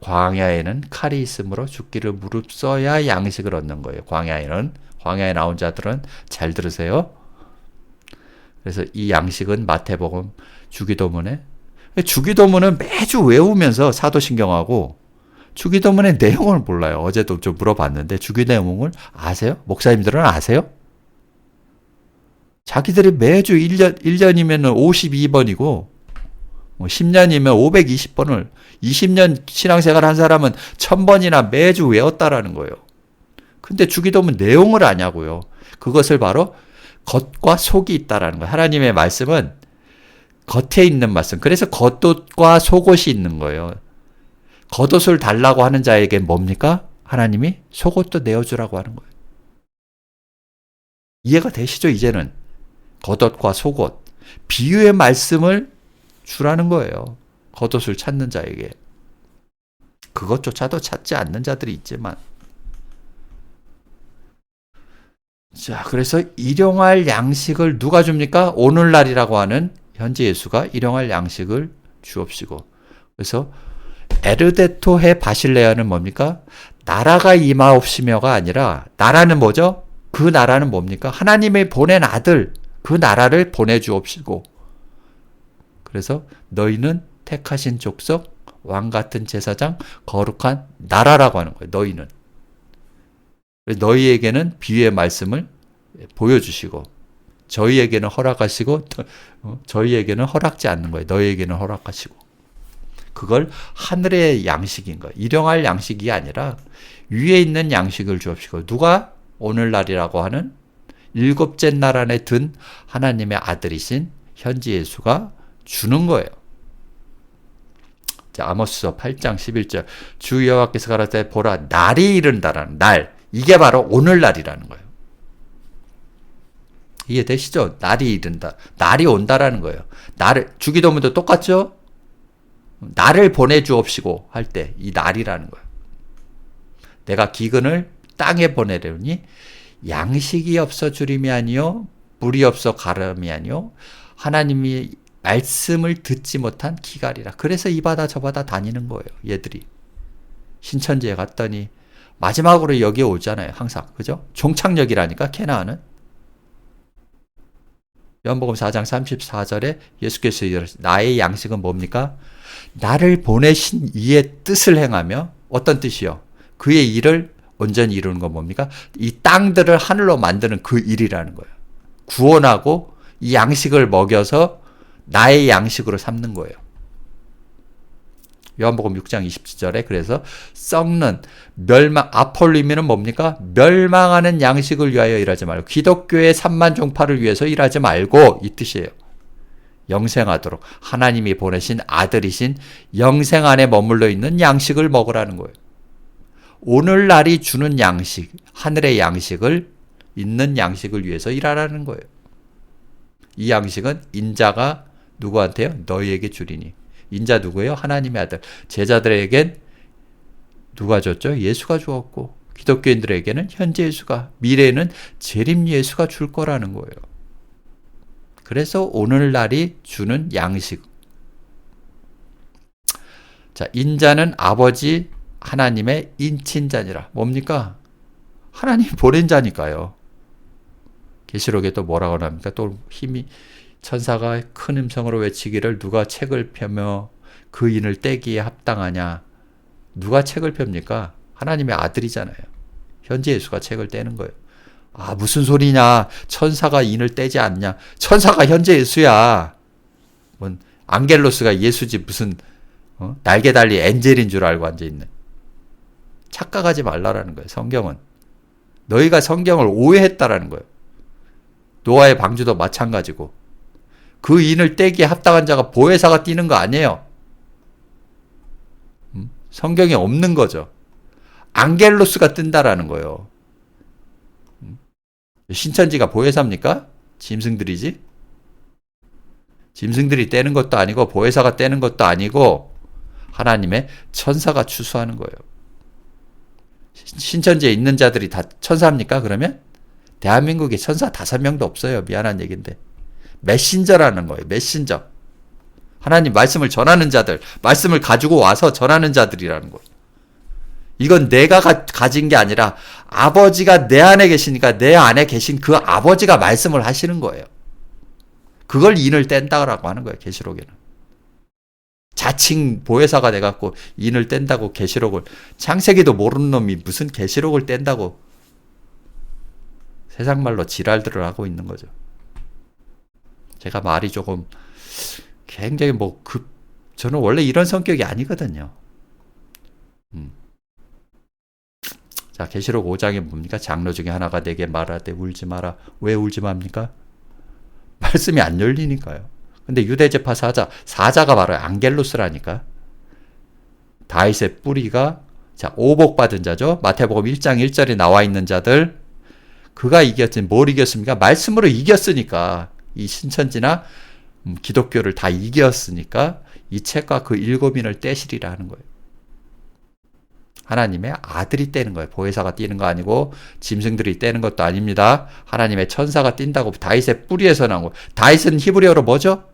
광야에는 칼이 있으므로 죽기를 무릅써야 양식을 얻는 거예요. 광야에 나온 자들은 잘 들으세요. 그래서 이 양식은 마태복음 주기도문에 주기도문은 매주 외우면서 사도신경하고 주기도문의 내용을 몰라요. 어제도 좀 물어봤는데 주기도문을 아세요? 목사님들은 아세요? 자기들이 매주 1년이면 52번이고 10년이면 520번을 20년 신앙생활 한 사람은 1000번이나 매주 외웠다라는 거예요. 근데 주기도문 내용을 아냐고요. 그것을 바로 겉과 속이 있다라는 거예요. 하나님의 말씀은 겉에 있는 말씀. 그래서 겉옷과 속옷이 있는 거예요. 겉옷을 달라고 하는 자에게 뭡니까? 하나님이 속옷도 내어주라고 하는 거예요. 이해가 되시죠? 이제는 겉옷과 속옷. 비유의 말씀을 주라는 거예요. 겉옷을 찾는 자에게. 그것조차도 찾지 않는 자들이 있지만. 자, 그래서 일용할 양식을 누가 줍니까? 오늘날이라고 하는 현재 예수가 일용할 양식을 주옵시고. 그래서 에르데토 해 바실레아는 뭡니까? 나라가 임하옵시며가 아니라, 나라는 뭐죠? 그 나라는 뭡니까? 하나님이 보낸 아들, 그 나라를 보내주옵시고. 그래서 너희는 택하신 족속, 왕같은 제사장, 거룩한 나라라고 하는 거예요. 너희는. 너희에게는 비유의 말씀을 보여주시고, 저희에게는 허락하시고, 저희에게는 허락지 않는 거예요. 너희에게는 허락하시고. 그걸 하늘의 양식인 거예요. 일용할 양식이 아니라 위에 있는 양식을 주옵시고. 누가? 오늘날이라고 하는 일곱째 날 안에 든 하나님의 아들이신 현지 예수가 주는 거예요. 자, 아모스서 8장 11절. 주 여호와께서 가라사대 보라, 날이 이른다라는 날. 이게 바로 오늘날이라는 거예요. 이해되시죠? 날이 이른다. 날이 온다라는 거예요. 나를, 주기도문도 똑같죠? 나를 보내주옵시고 할 때 이 날이라는 거예요. 내가 기근을 땅에 보내려니 양식이 없어 주림이 아니요 물이 없어 가름이 아니요 하나님이 말씀을 듣지 못한 기갈이라. 그래서 이 바다 저 바다 다니는 거예요. 얘들이. 신천지에 갔더니 마지막으로 여기에 오잖아요. 항상. 그죠? 종착역이라니까 캐나안은. 요한복음 4장 34절에 예수께서 이르시되 나의 양식은 뭡니까? 나를 보내신 이의 뜻을 행하며. 어떤 뜻이요? 그의 일을 온전히 이루는 건 뭡니까? 이 땅들을 하늘로 만드는 그 일이라는 거예요. 구원하고 이 양식을 먹여서 나의 양식으로 삼는 거예요. 요한복음 6장 27절에 그래서 썩는 멸망, 아폴리미는 뭡니까? 멸망하는 양식을 위하여 일하지 말고 기독교의 3만 종파를 위해서 일하지 말고, 이 뜻이에요. 영생하도록 하나님이 보내신 아들이신 영생 안에 머물러 있는 양식을 먹으라는 거예요. 오늘날이 주는 양식, 하늘의 양식을, 있는 양식을 위해서 일하라는 거예요. 이 양식은 인자가 누구한테요? 너희에게 주리니. 인자 누구예요? 하나님의 아들. 제자들에겐 누가 줬죠? 예수가 주었고, 기독교인들에게는 현재 예수가, 미래에는 재림 예수가 줄 거라는 거예요. 그래서 오늘날이 주는 양식. 자, 인자는 아버지 하나님의 인친자니라. 뭡니까? 하나님 보낸 자니까요. 계시록에 또 뭐라고 합니까? 또 힘이, 천사가 큰 음성으로 외치기를 누가 책을 펴며 그 인을 떼기에 합당하냐. 누가 책을 펴입니까? 하나님의 아들이잖아요. 현재 예수가 책을 떼는 거예요. 아, 무슨 소리냐. 천사가 인을 떼지 않냐. 천사가 현재 예수야. 뭔 앙겔로스가 예수지 무슨 날개 달린 엔젤인 줄 알고 앉아있네. 착각하지 말라라는 거예요. 성경은. 너희가 성경을 오해했다라는 거예요. 노아의 방주도 마찬가지고. 그 인을 떼기에 합당한 자가 보혜사가 띄는 거 아니에요. 성경에 없는 거죠. 앙겔로스가 뜬다라는 거예요. 신천지가 보혜사입니까? 짐승들이지? 짐승들이 떼는 것도 아니고 보혜사가 떼는 것도 아니고 하나님의 천사가 추수하는 거예요. 신천지에 있는 자들이 다 천사입니까? 그러면? 대한민국에 천사 5명도 없어요. 미안한 얘기인데. 메신저라는 거예요. 메신저. 하나님 말씀을 전하는 자들, 말씀을 가지고 와서 전하는 자들이라는 거예요. 이건 내가 가진 게 아니라 아버지가 내 안에 계시니까 내 안에 계신 그 아버지가 말씀을 하시는 거예요. 그걸 인을 뗀다라고 하는 거예요. 계시록에는. 자칭 보혜사가 돼갖고 인을 뗀다고 계시록을, 창세기도 모르는 놈이 무슨 계시록을 뗀다고 세상 말로 지랄들을 하고 있는 거죠. 제가 말이 조금 굉장히 저는 원래 이런 성격이 아니거든요. 자, 계시록 5장에 뭡니까? 장로 중에 하나가 내게 말하되 울지 마라. 왜 울지 맙니까? 말씀이 안 열리니까요. 근데 유대제파 사자가 바로 앙겔로스라니까. 다윗의 뿌리가, 자, 오복받은 자죠. 마태복음 1장 1절에 나와 있는 자들. 그가 이겼지. 뭘 이겼습니까? 말씀으로 이겼으니까. 이 신천지나 기독교를 다 이겼으니까 이 책과 그 7인을 떼시리라 하는 거예요. 하나님의 아들이 떼는 거예요. 보혜사가 떼는 거 아니고 짐승들이 떼는 것도 아닙니다. 하나님의 천사가 뛴다고 다윗의 뿌리에서 나온 거. 다윗은 히브리어로 뭐죠?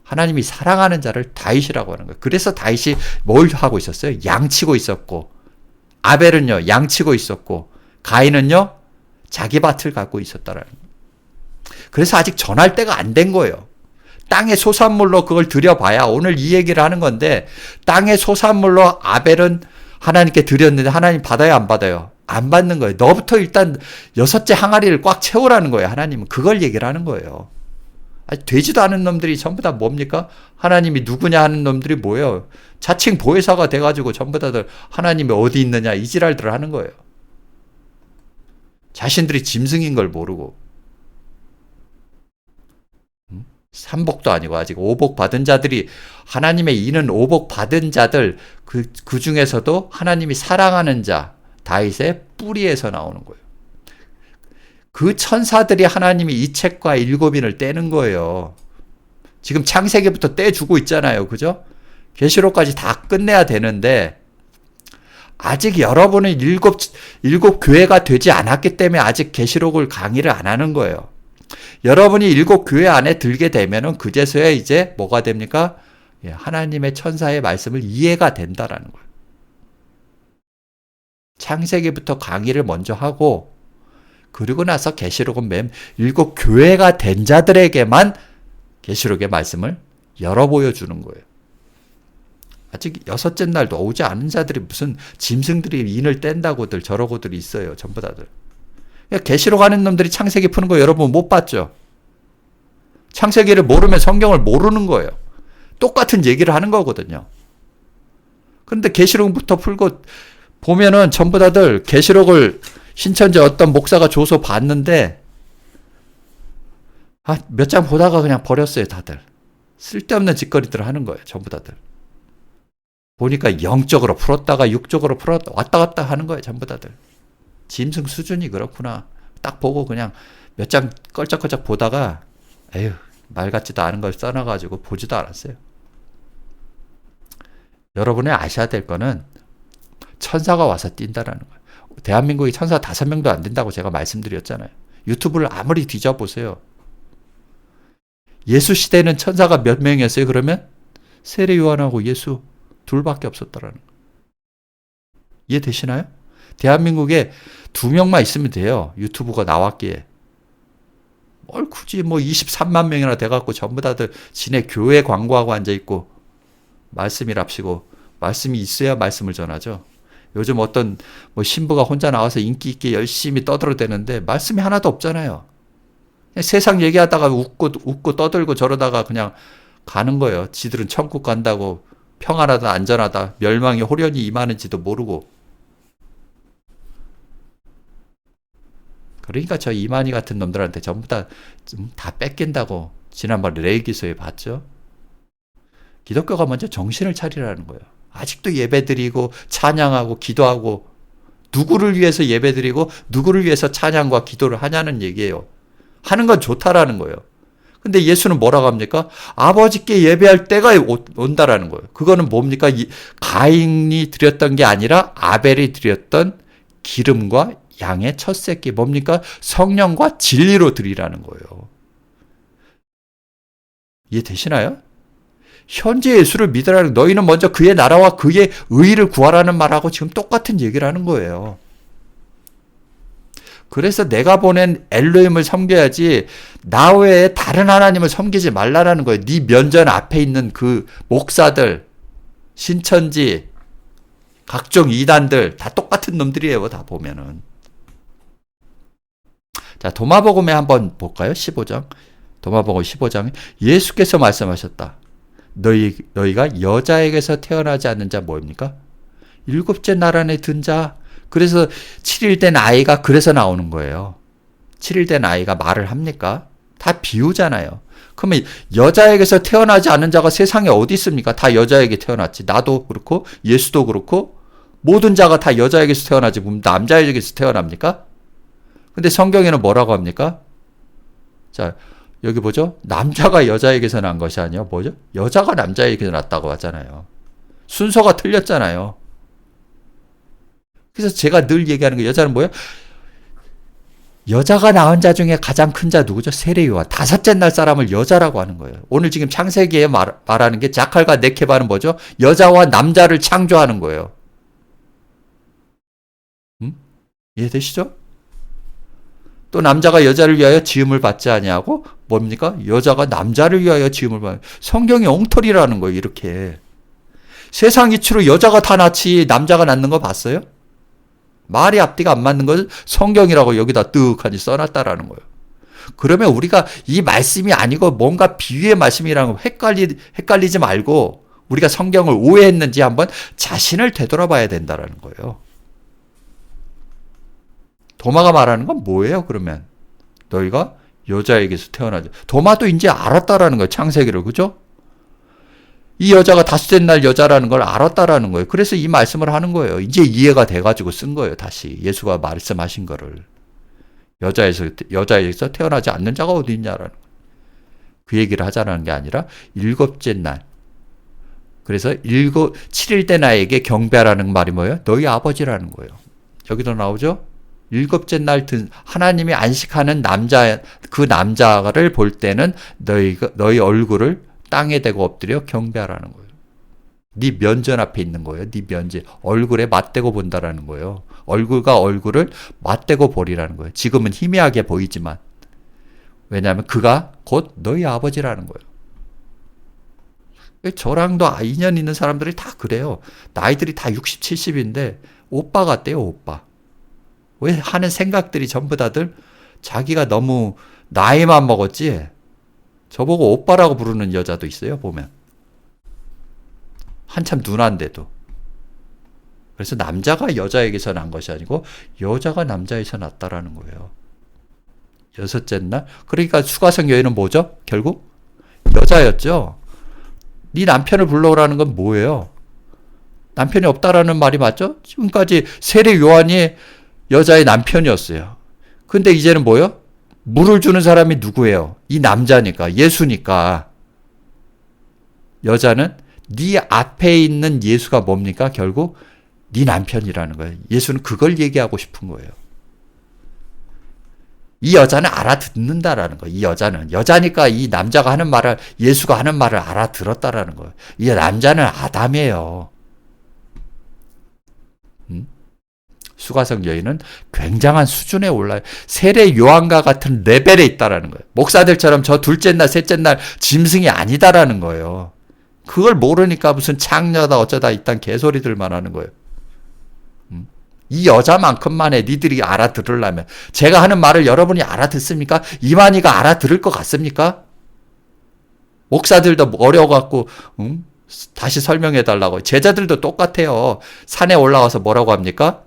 하나님이 사랑하는 자를 다윗이라고 하는 거예요. 그래서 다윗이 뭘 하고 있었어요? 양치고 있었고, 아벨은요 양치고 있었고, 가인은요 자기 밭을 갖고 있었다라는 거예요. 그래서 아직 전할 때가 안 된 거예요. 땅의 소산물로 그걸 드려봐야, 오늘 이 얘기를 하는 건데, 땅의 소산물로 아벨은 하나님께 드렸는데 하나님 받아요, 안 받아요? 안 받는 거예요. 너부터 일단 6째 항아리를 꽉 채우라는 거예요. 하나님은 그걸 얘기를 하는 거예요. 아니, 되지도 않은 놈들이 전부 다 뭡니까? 하나님이 누구냐 하는 놈들이 뭐예요? 자칭 보혜사가 돼가지고 전부 다들 하나님이 어디 있느냐 이 지랄들을 하는 거예요. 자신들이 짐승인 걸 모르고. 삼복도 아니고 아직 오복 받은 자들이, 하나님의 이는 오복 받은 자들, 그 중에서도 하나님이 사랑하는 자, 다윗의 뿌리에서 나오는 거예요. 그 천사들이 하나님이 이 책과 7인을 떼는 거예요. 지금 창세기부터 떼주고 있잖아요. 그죠? 계시록까지 다 끝내야 되는데, 아직 여러분은 일곱 교회가 되지 않았기 때문에 아직 계시록을 강의를 안 하는 거예요. 여러분이 7 교회 안에 들게 되면은 그제서야 이제 뭐가 됩니까? 하나님의 천사의 말씀을 이해가 된다라는 거예요. 창세기부터 강의를 먼저 하고, 그리고 나서 계시록은 맨 7 교회가 된 자들에게만 계시록의 말씀을 열어 보여주는 거예요. 아직 6째 날도 오지 않은 자들이 무슨 짐승들이 인을 뗀다고들 저러고들 있어요. 전부 다들. 계시록 하는 놈들이 창세기 푸는 거 여러분 못 봤죠? 창세기를 모르면 성경을 모르는 거예요. 똑같은 얘기를 하는 거거든요. 그런데 계시록부터 풀고 보면은 전부 다들 계시록을 신천지 어떤 목사가 줘서 봤는데, 몇 장 보다가 그냥 버렸어요, 다들. 쓸데없는 짓거리들을 하는 거예요, 전부 다들. 보니까 영적으로 풀었다가 육적으로 풀었다, 왔다 갔다 하는 거예요, 전부 다들. 짐승 수준이 그렇구나. 딱 보고 그냥 몇 장 껄쩍껄쩍 보다가, 에휴, 말 같지도 않은 걸 써놔가지고 보지도 않았어요. 여러분이 아셔야 될 거는 천사가 와서 뛴다라는 거예요. 대한민국에 천사 5명도 안 된다고 제가 말씀드렸잖아요. 유튜브를 아무리 뒤져보세요. 예수 시대는 천사가 몇 명이었어요? 그러면 세례 요한하고 예수 둘밖에 없었다라는 거예요. 이해되시나요? 대한민국에 2명만 있으면 돼요. 유튜브가 나왔기에. 뭘 굳이 23만 명이나 돼갖고 전부 다들 지네 교회 광고하고 앉아있고, 말씀이랍시고, 말씀이 있어야 말씀을 전하죠. 요즘 어떤 신부가 혼자 나와서 인기 있게 열심히 떠들어대는데 말씀이 하나도 없잖아요. 그냥 세상 얘기하다가 웃고 떠들고 저러다가 그냥 가는 거예요. 지들은 천국 간다고, 평안하다 안전하다, 멸망이 호련히 임하는지도 모르고. 그러니까 저 이만희 같은 놈들한테 전부 다 뺏긴다고 지난번에 레이기서에 봤죠. 기독교가 먼저 정신을 차리라는 거예요. 아직도 예배드리고 찬양하고 기도하고, 누구를 위해서 예배드리고 누구를 위해서 찬양과 기도를 하냐는 얘기예요. 하는 건 좋다라는 거예요. 근데 예수는 뭐라고 합니까? 아버지께 예배할 때가 온다라는 거예요. 그거는 뭡니까? 가인이 드렸던 게 아니라 아벨이 드렸던 기름과 양의 첫 새끼, 뭡니까? 성령과 진리로 드리라는 거예요. 이해되시나요? 현재 예수를 믿으라는, 너희는 먼저 그의 나라와 그의 의의를 구하라는 말하고 지금 똑같은 얘기를 하는 거예요. 그래서 내가 보낸 엘로힘을 섬겨야지 나 외에 다른 하나님을 섬기지 말라라는 거예요. 네 면전 앞에 있는 그 목사들, 신천지, 각종 이단들 다 똑같은 놈들이에요. 다 보면은. 자, 도마복음에 한번 볼까요? 15장. 도마복음 15장에 예수께서 말씀하셨다. 너희가 여자에게서 태어나지 않는 자 뭐입니까? 7째 날 안에 든 자. 그래서 7일 된 아이가 그래서 나오는 거예요. 7일 된 아이가 말을 합니까? 다 비유잖아요. 그러면 여자에게서 태어나지 않는 자가 세상에 어디 있습니까? 다 여자에게 태어났지. 나도 그렇고 예수도 그렇고 모든 자가 다 여자에게서 태어나지. 남자에게서 태어납니까? 근데 성경에는 뭐라고 합니까? 자, 여기 보죠? 남자가 여자에게서 난 것이 아니라 뭐죠? 여자가 남자에게서 났다고 하잖아요. 순서가 틀렸잖아요. 그래서 제가 늘 얘기하는 거 여자는 뭐예요? 여자가 낳은 자 중에 가장 큰 자 누구죠? 세례요한. 다섯째 날 사람을 여자라고 하는 거예요. 오늘 지금 창세기에 말하는 게 자칼과 네케바는 뭐죠? 여자와 남자를 창조하는 거예요. 이해되시죠? 또 남자가 여자를 위하여 지음을 받지 아니하고 뭡니까? 여자가 남자를 위하여 지음을 받는 성경이 엉터리라는 거예요. 이렇게. 세상 이치로 여자가 다 낳지 남자가 낳는 거 봤어요? 말이 앞뒤가 안 맞는 걸 성경이라고 여기다 뜨악하니 써놨다라는 거예요. 그러면 우리가 이 말씀이 아니고 뭔가 비유의 말씀이라는 거 헷갈리지 말고 우리가 성경을 오해했는지 한번 자신을 되돌아봐야 된다라는 거예요. 도마가 말하는 건 뭐예요? 그러면 너희가 여자에게서 태어나죠. 도마도 이제 알았다라는 거예요. 창세기를. 그죠? 이 여자가 다섯째 날 여자라는 걸 알았다라는 거예요. 그래서 이 말씀을 하는 거예요. 이제 이해가 돼가지고 쓴 거예요. 다시 예수가 말씀하신 거를. 여자에서 태어나지 않는 자가 어디 있냐라는 거예요. 그 얘기를 하자는 게 아니라 일곱째 날. 그래서 7일째 나에게 경배하라는 말이 뭐예요? 너희 아버지라는 거예요. 여기도 나오죠? 일곱째 날 하나님이 안식하는 남자, 그 남자를 볼 때는 너희 얼굴을 땅에 대고 엎드려 경배하라는 거예요. 네 면전 앞에 있는 거예요. 네 면전. 얼굴에 맞대고 본다라는 거예요. 얼굴과 얼굴을 맞대고 보리라는 거예요. 지금은 희미하게 보이지만. 왜냐하면 그가 곧 너희 아버지라는 거예요. 저랑도 인연 있는 사람들이 다 그래요. 나이들이 다 60, 70인데 오빠 같대요. 오빠. 왜 하는 생각들이 전부 다들 자기가 너무 나이만 먹었지 저보고 오빠라고 부르는 여자도 있어요. 보면. 한참 누나인데도. 그래서 남자가 여자에게서 난 것이 아니고 여자가 남자에서 났다라는 거예요. 여섯째 날. 그러니까 수가성 여인은 뭐죠? 결국 여자였죠. 네 남편을 불러오라는 건 뭐예요? 남편이 없다라는 말이 맞죠? 지금까지 세례 요한이 여자의 남편이었어요. 근데 이제는 뭐예요? 물을 주는 사람이 누구예요? 이 남자니까, 예수니까. 여자는 네 앞에 있는 예수가 뭡니까? 결국 네 남편이라는 거예요. 예수는 그걸 얘기하고 싶은 거예요. 이 여자는 알아듣는다라는 거예요. 이 여자는. 여자니까 이 남자가 하는 말을, 예수가 하는 말을 알아들었다라는 거예요. 이 남자는 아담이에요. 수가성 여인은 굉장한 수준에 올라요. 세례 요한과 같은 레벨에 있다라는 거예요. 목사들처럼 저 둘째 날, 셋째 날 짐승이 아니다라는 거예요. 그걸 모르니까 무슨 창녀다 어쩌다 이딴 개소리들만 하는 거예요. 이 여자만큼만 해. 니들이 알아들으려면. 제가 하는 말을 여러분이 알아듣습니까? 이만희가 알아들을 것 같습니까? 목사들도 어려워갖고 다시 설명해달라고. 제자들도 똑같아요. 산에 올라와서 뭐라고 합니까?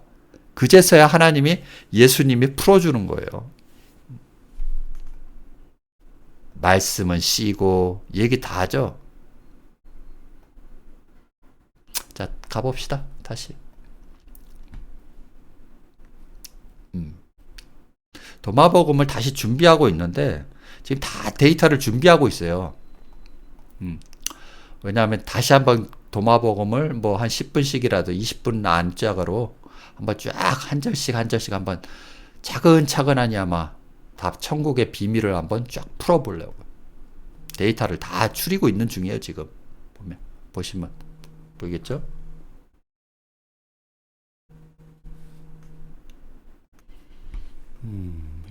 그제서야 하나님이 예수님이 풀어주는 거예요. 말씀은 씨고 얘기 다 하죠. 자, 가봅시다. 다시. 도마복음을 다시 준비하고 있는데 지금 다 데이터를 준비하고 있어요. 왜냐하면 다시 한번 도마복음을 뭐 한 10분씩이라도 20분 안짝으로 한번 쫙 한 절씩 한번 차근차근하니 아마 다 천국의 비밀을 한번 쫙 풀어보려고 데이터를 다 추리고 있는 중이에요. 지금 보시면 보이겠죠?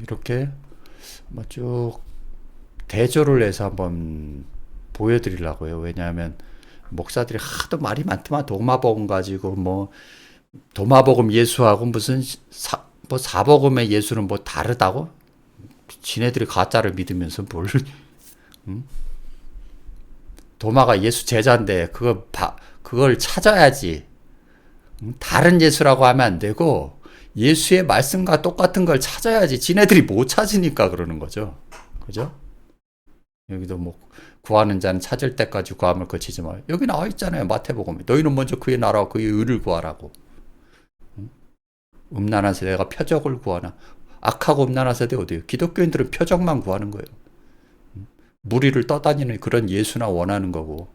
이렇게 쭉 대조를 해서 한번 보여드리려고요. 왜냐하면 목사들이 하도 말이 많더만 도마복음 가지고 뭐 도마복음 예수하고 무슨 사복음의 예수는 뭐 다르다고? 지네들이 가짜를 믿으면서 뭘? 도마가 예수 제자인데 그걸 찾아야지. 다른 예수라고 하면 안 되고 예수의 말씀과 똑같은 걸 찾아야지. 지네들이 못 찾으니까 그러는 거죠. 그죠? 여기도 뭐 구하는 자는 찾을 때까지 구함을 거치지 마. 여기 나와 있잖아요. 마태복음에. 너희는 먼저 그의 나라와 그의 의를 구하라고. 음란한 세대가 표적을 구하나. 악하고 음란한 세대 어디예요? 기독교인들은 표적만 구하는 거예요. 무리를 떠다니는 그런 예수나 원하는 거고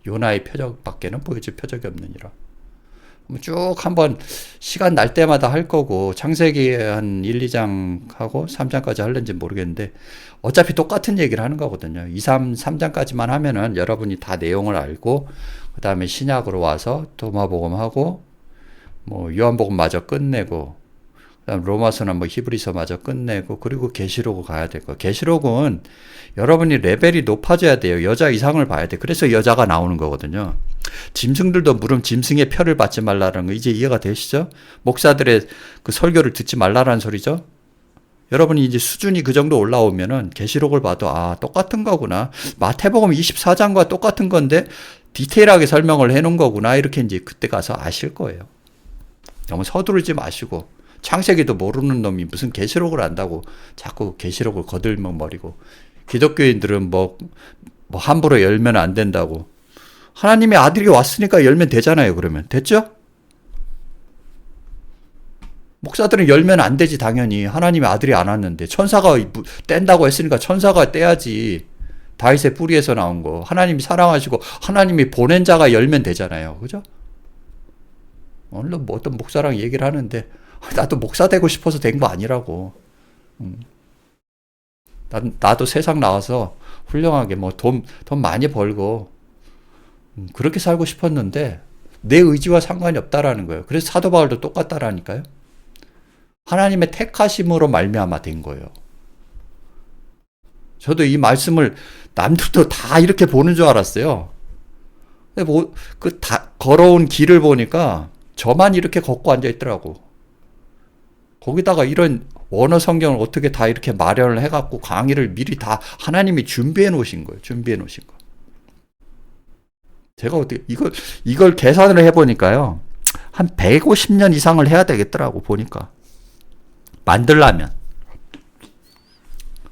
요나의 표적밖에는 보여줄 표적이 없느니라. 쭉 한번 시간 날 때마다 할 거고, 창세기 한 1, 2장 하고 3장까지 할는지 모르겠는데, 어차피 똑같은 얘기를 하는 거거든요. 2, 3장까지만 하면은 여러분이 다 내용을 알고, 그 다음에 신약으로 와서 도마복음 하고, 뭐 요한복음 마저 끝내고, 그다음 로마서나 뭐 히브리서 마저 끝내고, 그리고 계시록을 가야 될 거예요. 계시록은 여러분이 레벨이 높아져야 돼요. 여자 이상을 봐야 돼. 그래서 여자가 나오는 거거든요. 짐승들도 물음 짐승의 표를 받지 말라는 거 이제 이해가 되시죠? 목사들의 그 설교를 듣지 말라라는 소리죠. 여러분이 이제 수준이 그 정도 올라오면은 계시록을 봐도 아, 똑같은 거구나. 마태복음 24장과 똑같은 건데 디테일하게 설명을 해 놓은 거구나. 이렇게 이제 그때 가서 아실 거예요. 너무 서두르지 마시고, 창세기도 모르는 놈이 무슨 계시록을 안다고 자꾸 계시록을 거들먹거리고, 기독교인들은 뭐 함부로 열면 안 된다고. 하나님의 아들이 왔으니까 열면 되잖아요. 그러면 됐죠? 목사들은 열면 안 되지. 당연히 하나님의 아들이 안 왔는데, 천사가 뗀다고 했으니까 천사가 떼야지. 다윗의 뿌리에서 나온 거 하나님이 사랑하시고 하나님이 보낸 자가 열면 되잖아요. 그죠? 오늘 뭐 어떤 목사랑 얘기를 하는데, 나도 목사 되고 싶어서 된 거 아니라고. 나도 세상 나와서 훌륭하게 뭐 돈 많이 벌고 그렇게 살고 싶었는데 내 의지와 상관이 없다라는 거예요. 그래서 사도 바울도 똑같다라니까요. 하나님의 택하심으로 말미암아 된 거예요. 저도 이 말씀을 남들도 다 이렇게 보는 줄 알았어요. 근데 뭐 그 다 걸어온 길을 보니까 저만 이렇게 걷고 앉아 있더라고. 거기다가 이런 원어 성경을 어떻게 다 이렇게 마련을 해갖고 강의를 미리 다 하나님이 준비해 놓으신 거예요. 준비해 놓으신 거. 제가 어떻게 이걸 계산을 해보니까요, 한 150년 이상을 해야 되겠더라고. 보니까 만들려면.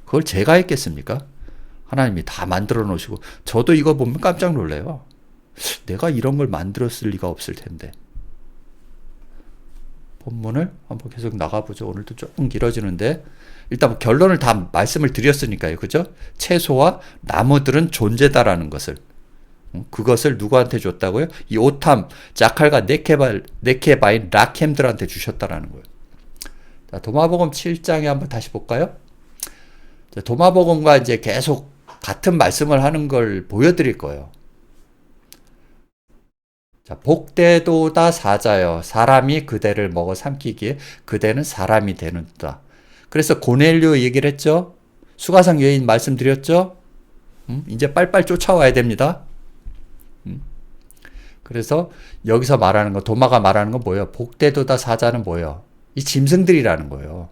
그걸 제가 했겠습니까? 하나님이 다 만들어 놓으시고. 저도 이거 보면 깜짝 놀래요. 내가 이런 걸 만들었을 리가 없을 텐데. 본문을 한번 계속 나가보죠. 오늘도 조금 길어지는데, 일단 뭐 결론을 다 말씀을 드렸으니까요. 그죠? 채소와 나무들은 존재다라는 것을. 그것을 누구한테 줬다고요? 이 오탐, 자칼과 네케바인 라켐들한테 주셨다라는 거예요. 자, 도마복음 7장에 한번 다시 볼까요? 자, 도마복음과 이제 계속 같은 말씀을 하는 걸 보여드릴 거예요. 자, 복되도다 사자여, 사람이 그대를 먹어 삼키기에 그대는 사람이 되는다. 그래서 고넬료 얘기를 했죠. 수가성 여인 말씀드렸죠. 이제 빨빨 쫓아와야 됩니다. 그래서 여기서 말하는 거, 도마가 말하는 건 뭐예요? 복되도다 사자는 뭐예요? 이 짐승들이라는 거예요.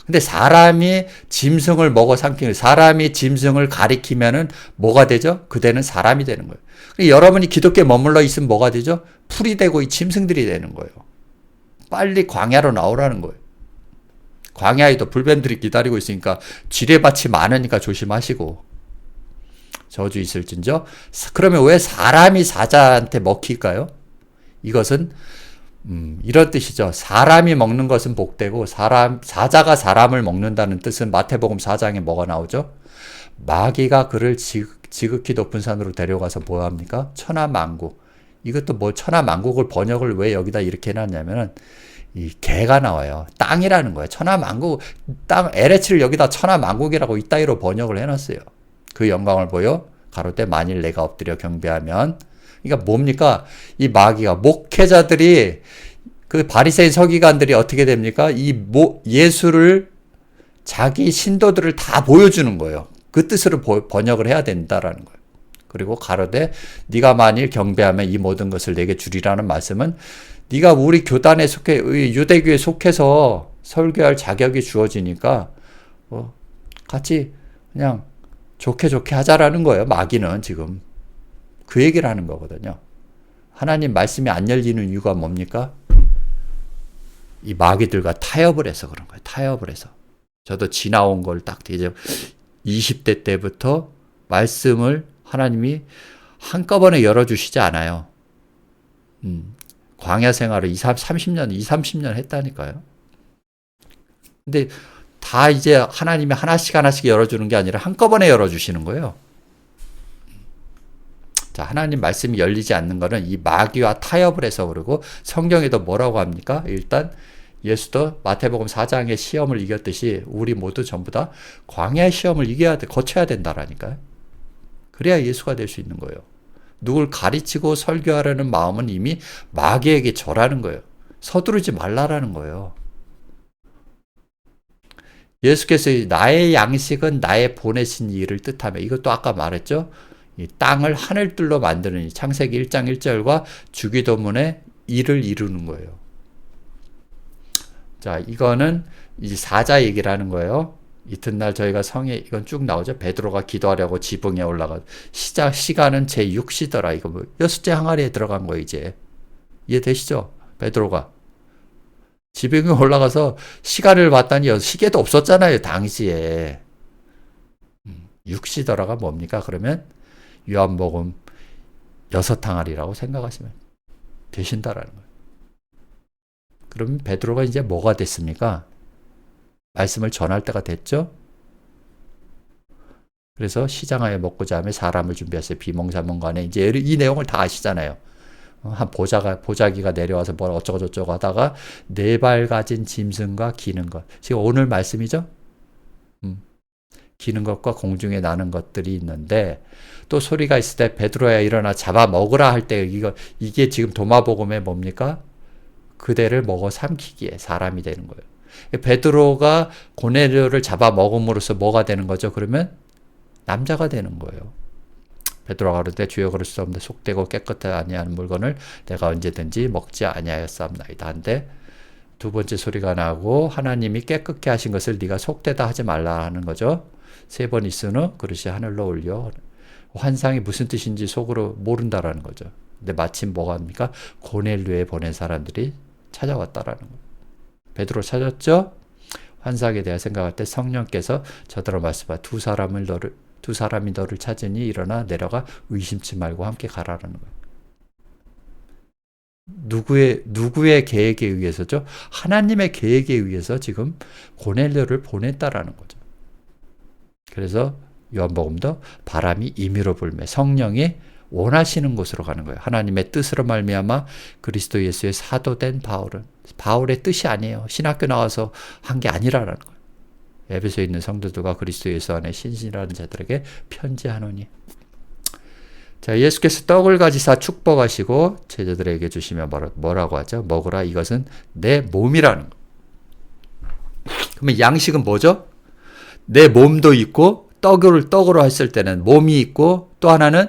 근데 사람이 짐승을 먹어 삼키는, 사람이 짐승을 가리키면은 뭐가 되죠? 그대는 사람이 되는 거예요. 여러분이 기독교에 머물러 있으면 뭐가 되죠? 풀이 되고 이 짐승들이 되는 거예요. 빨리 광야로 나오라는 거예요. 광야에도 불뱀들이 기다리고 있으니까 지뢰밭이 많으니까 조심하시고. 저주 있을진저. 그러면 왜 사람이 사자한테 먹힐까요? 이것은 이런 뜻이죠. 사람이 먹는 것은 복되고 사자가 사람을 먹는다는 뜻은 마태복음 4장에 뭐가 나오죠? 마귀가 그를 지극히 높은 산으로 데려가서 뭐 합니까? 천하만국. 이것도 뭐 천하만국을 번역을 왜 여기다 이렇게 해놨냐면은 이 개가 나와요. 땅이라는 거예요. 천하만국, 땅, 에레츠를 여기다 천하만국이라고 이따위로 번역을 해놨어요. 그 영광을 보여 가로되 만일 내가 엎드려 경배하면. 그러니까 뭡니까? 이 마귀가, 목회자들이, 그 바리새인 서기관들이 어떻게 됩니까? 예수를, 자기 신도들을 다 보여주는 거예요. 그 뜻으로 번역을 해야 된다라는 거예요. 그리고 가로되 네가 만일 경배하면 이 모든 것을 내게 주리라는 말씀은, 네가 우리 교단에 속해, 유대교에 속해서 설교할 자격이 주어지니까 같이 그냥 좋게 하자라는 거예요. 마귀는 지금 그 얘기를 하는 거거든요. 하나님 말씀이 안 열리는 이유가 뭡니까? 이 마귀들과 타협을 해서 그런 거예요. 타협을 해서. 저도 지나온 걸 딱 이제 20대 때부터 말씀을 하나님이 한꺼번에 열어주시지 않아요. 광야 생활을 30년 했다니까요. 근데 다 이제 하나님이 하나씩 열어주는 게 아니라 한꺼번에 열어주시는 거예요. 자, 하나님 말씀이 열리지 않는 것은 이 마귀와 타협을 해서 그러고, 성경에도 뭐라고 합니까? 일단 예수도 마태복음 4장의 시험을 이겼듯이 우리 모두 전부 다 광야의 시험을 거쳐야 된다라니까요. 그래야 예수가 될 수 있는 거예요. 누굴 가르치고 설교하려는 마음은 이미 마귀에게 절하는 거예요. 서두르지 말라라는 거예요. 예수께서 나의 양식은 나의 보내신 이를 뜻하며, 이것도 아까 말했죠. 이 땅을 하늘들로 만드는 창세기 1장 1절과 주기도문의 일을 이루는 거예요. 자, 이거는 이제 사자 얘기를 하는 거예요. 이튿날 저희가 성에 이건 쭉 나오죠. 베드로가 기도하려고 지붕에 올라가. 시간은 제6시더라. 이거 뭐 6째 항아리에 들어간 거예요, 이제. 이해되시죠? 베드로가 지붕에 올라가서 시간을 봤더니 시계도 없었잖아요, 당시에. 6시더라가 뭡니까? 그러면 요한복음 6항아리라고 생각하시면 되신다라는 거예요. 그러면 베드로가 이제 뭐가 됐습니까? 말씀을 전할 때가 됐죠? 그래서 시장하에 먹고자 하며 사람을 준비하세요. 비몽사몽간에 이제 이 내용을 다 아시잖아요. 한 보자기가 내려와서 뭐라 어쩌고저쩌고 하다가 4발 가진 짐승과 기는 것. 지금 오늘 말씀이죠? 기는 것과 공중에 나는 것들이 있는데, 또 소리가 있을 때 베드로야 일어나 잡아 먹으라 할 때 이게 지금 도마복음의 뭡니까? 그대를 먹어 삼키기에 사람이 되는 거예요. 베드로가 고넬료를 잡아 먹음으로써 뭐가 되는 거죠? 그러면 남자가 되는 거예요. 베드로가 그럴 주여 그럴 수 없는데 속되고 깨끗하지 아니한 물건을 내가 언제든지 먹지 아니하였사옵나이다. 한데 두 번째 소리가 나고 하나님이 깨끗게 하신 것을 네가 속되다 하지 말라 하는 거죠. 3번 있은 후 그릇이 하늘로 올려. 환상이 무슨 뜻인지 속으로 모른다라는 거죠. 근데 마침 뭐가 합니까? 고넬료에 보낸 사람들이 찾아왔다라는 거예요. 베드로 찾았죠? 환상에 대해 생각할 때 성령께서 저더러 말씀하 두 사람이 너를 찾으니 일어나 내려가 의심치 말고 함께 가라라는 거예요. 누구의 계획에 의해서죠? 하나님의 계획에 의해서 지금 고넬료를 보냈다라는 거죠. 그래서 요한복음도 바람이 임의로 불매, 성령이 원하시는 곳으로 가는 거예요. 하나님의 뜻으로 말미암아 그리스도 예수의 사도된 바울의 뜻이 아니에요. 신학교 나와서 한 게 아니라는 거예요. 에베소에 있는 성도들과 그리스도 예수 안에 신실한 자들에게 편지하노니. 자, 예수께서 떡을 가지사 축복하시고 제자들에게 주시며 뭐라고 하죠? 먹으라, 이것은 내 몸이라는 거. 그러면 양식은 뭐죠? 내 몸도 있고 떡으로 했을 때는 몸이 있고 또 하나는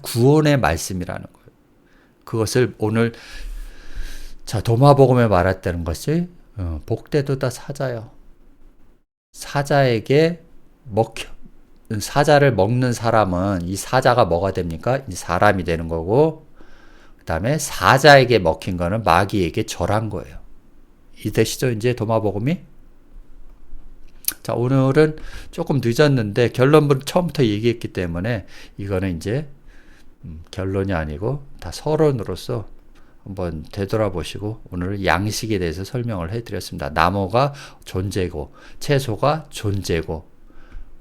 구원의 말씀이라는 거예요. 그것을 오늘 도마복음에 말했다는 것이 복되도다 사자요. 사자를 먹는 사람은 이 사자가 뭐가 됩니까? 사람이 되는 거고, 그 다음에 사자에게 먹힌 거는 마귀에게 절한 거예요. 이해되시죠? 이제 도마복음이? 자, 오늘은 조금 늦었는데 결론부터 처음부터 얘기했기 때문에 이거는 이제 결론이 아니고 다 서론으로서 한번 되돌아보시고 오늘 양식에 대해서 설명을 해드렸습니다. 나무가 존재고 채소가 존재고,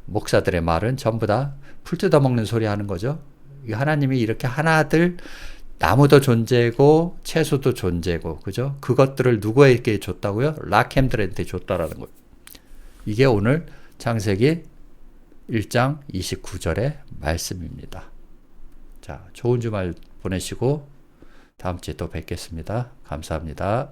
목사들의 말은 전부 다 풀 뜯어먹는 소리 하는 거죠. 하나님이 이렇게 하나들, 나무도 존재고 채소도 존재고, 그죠? 그것들을 누구에게 줬다고요? 라켐들한테 줬다라는 거예요. 이게 오늘 창세기 1장 29절의 말씀입니다. 자, 좋은 주말 보내시고 다음 주에 또 뵙겠습니다. 감사합니다.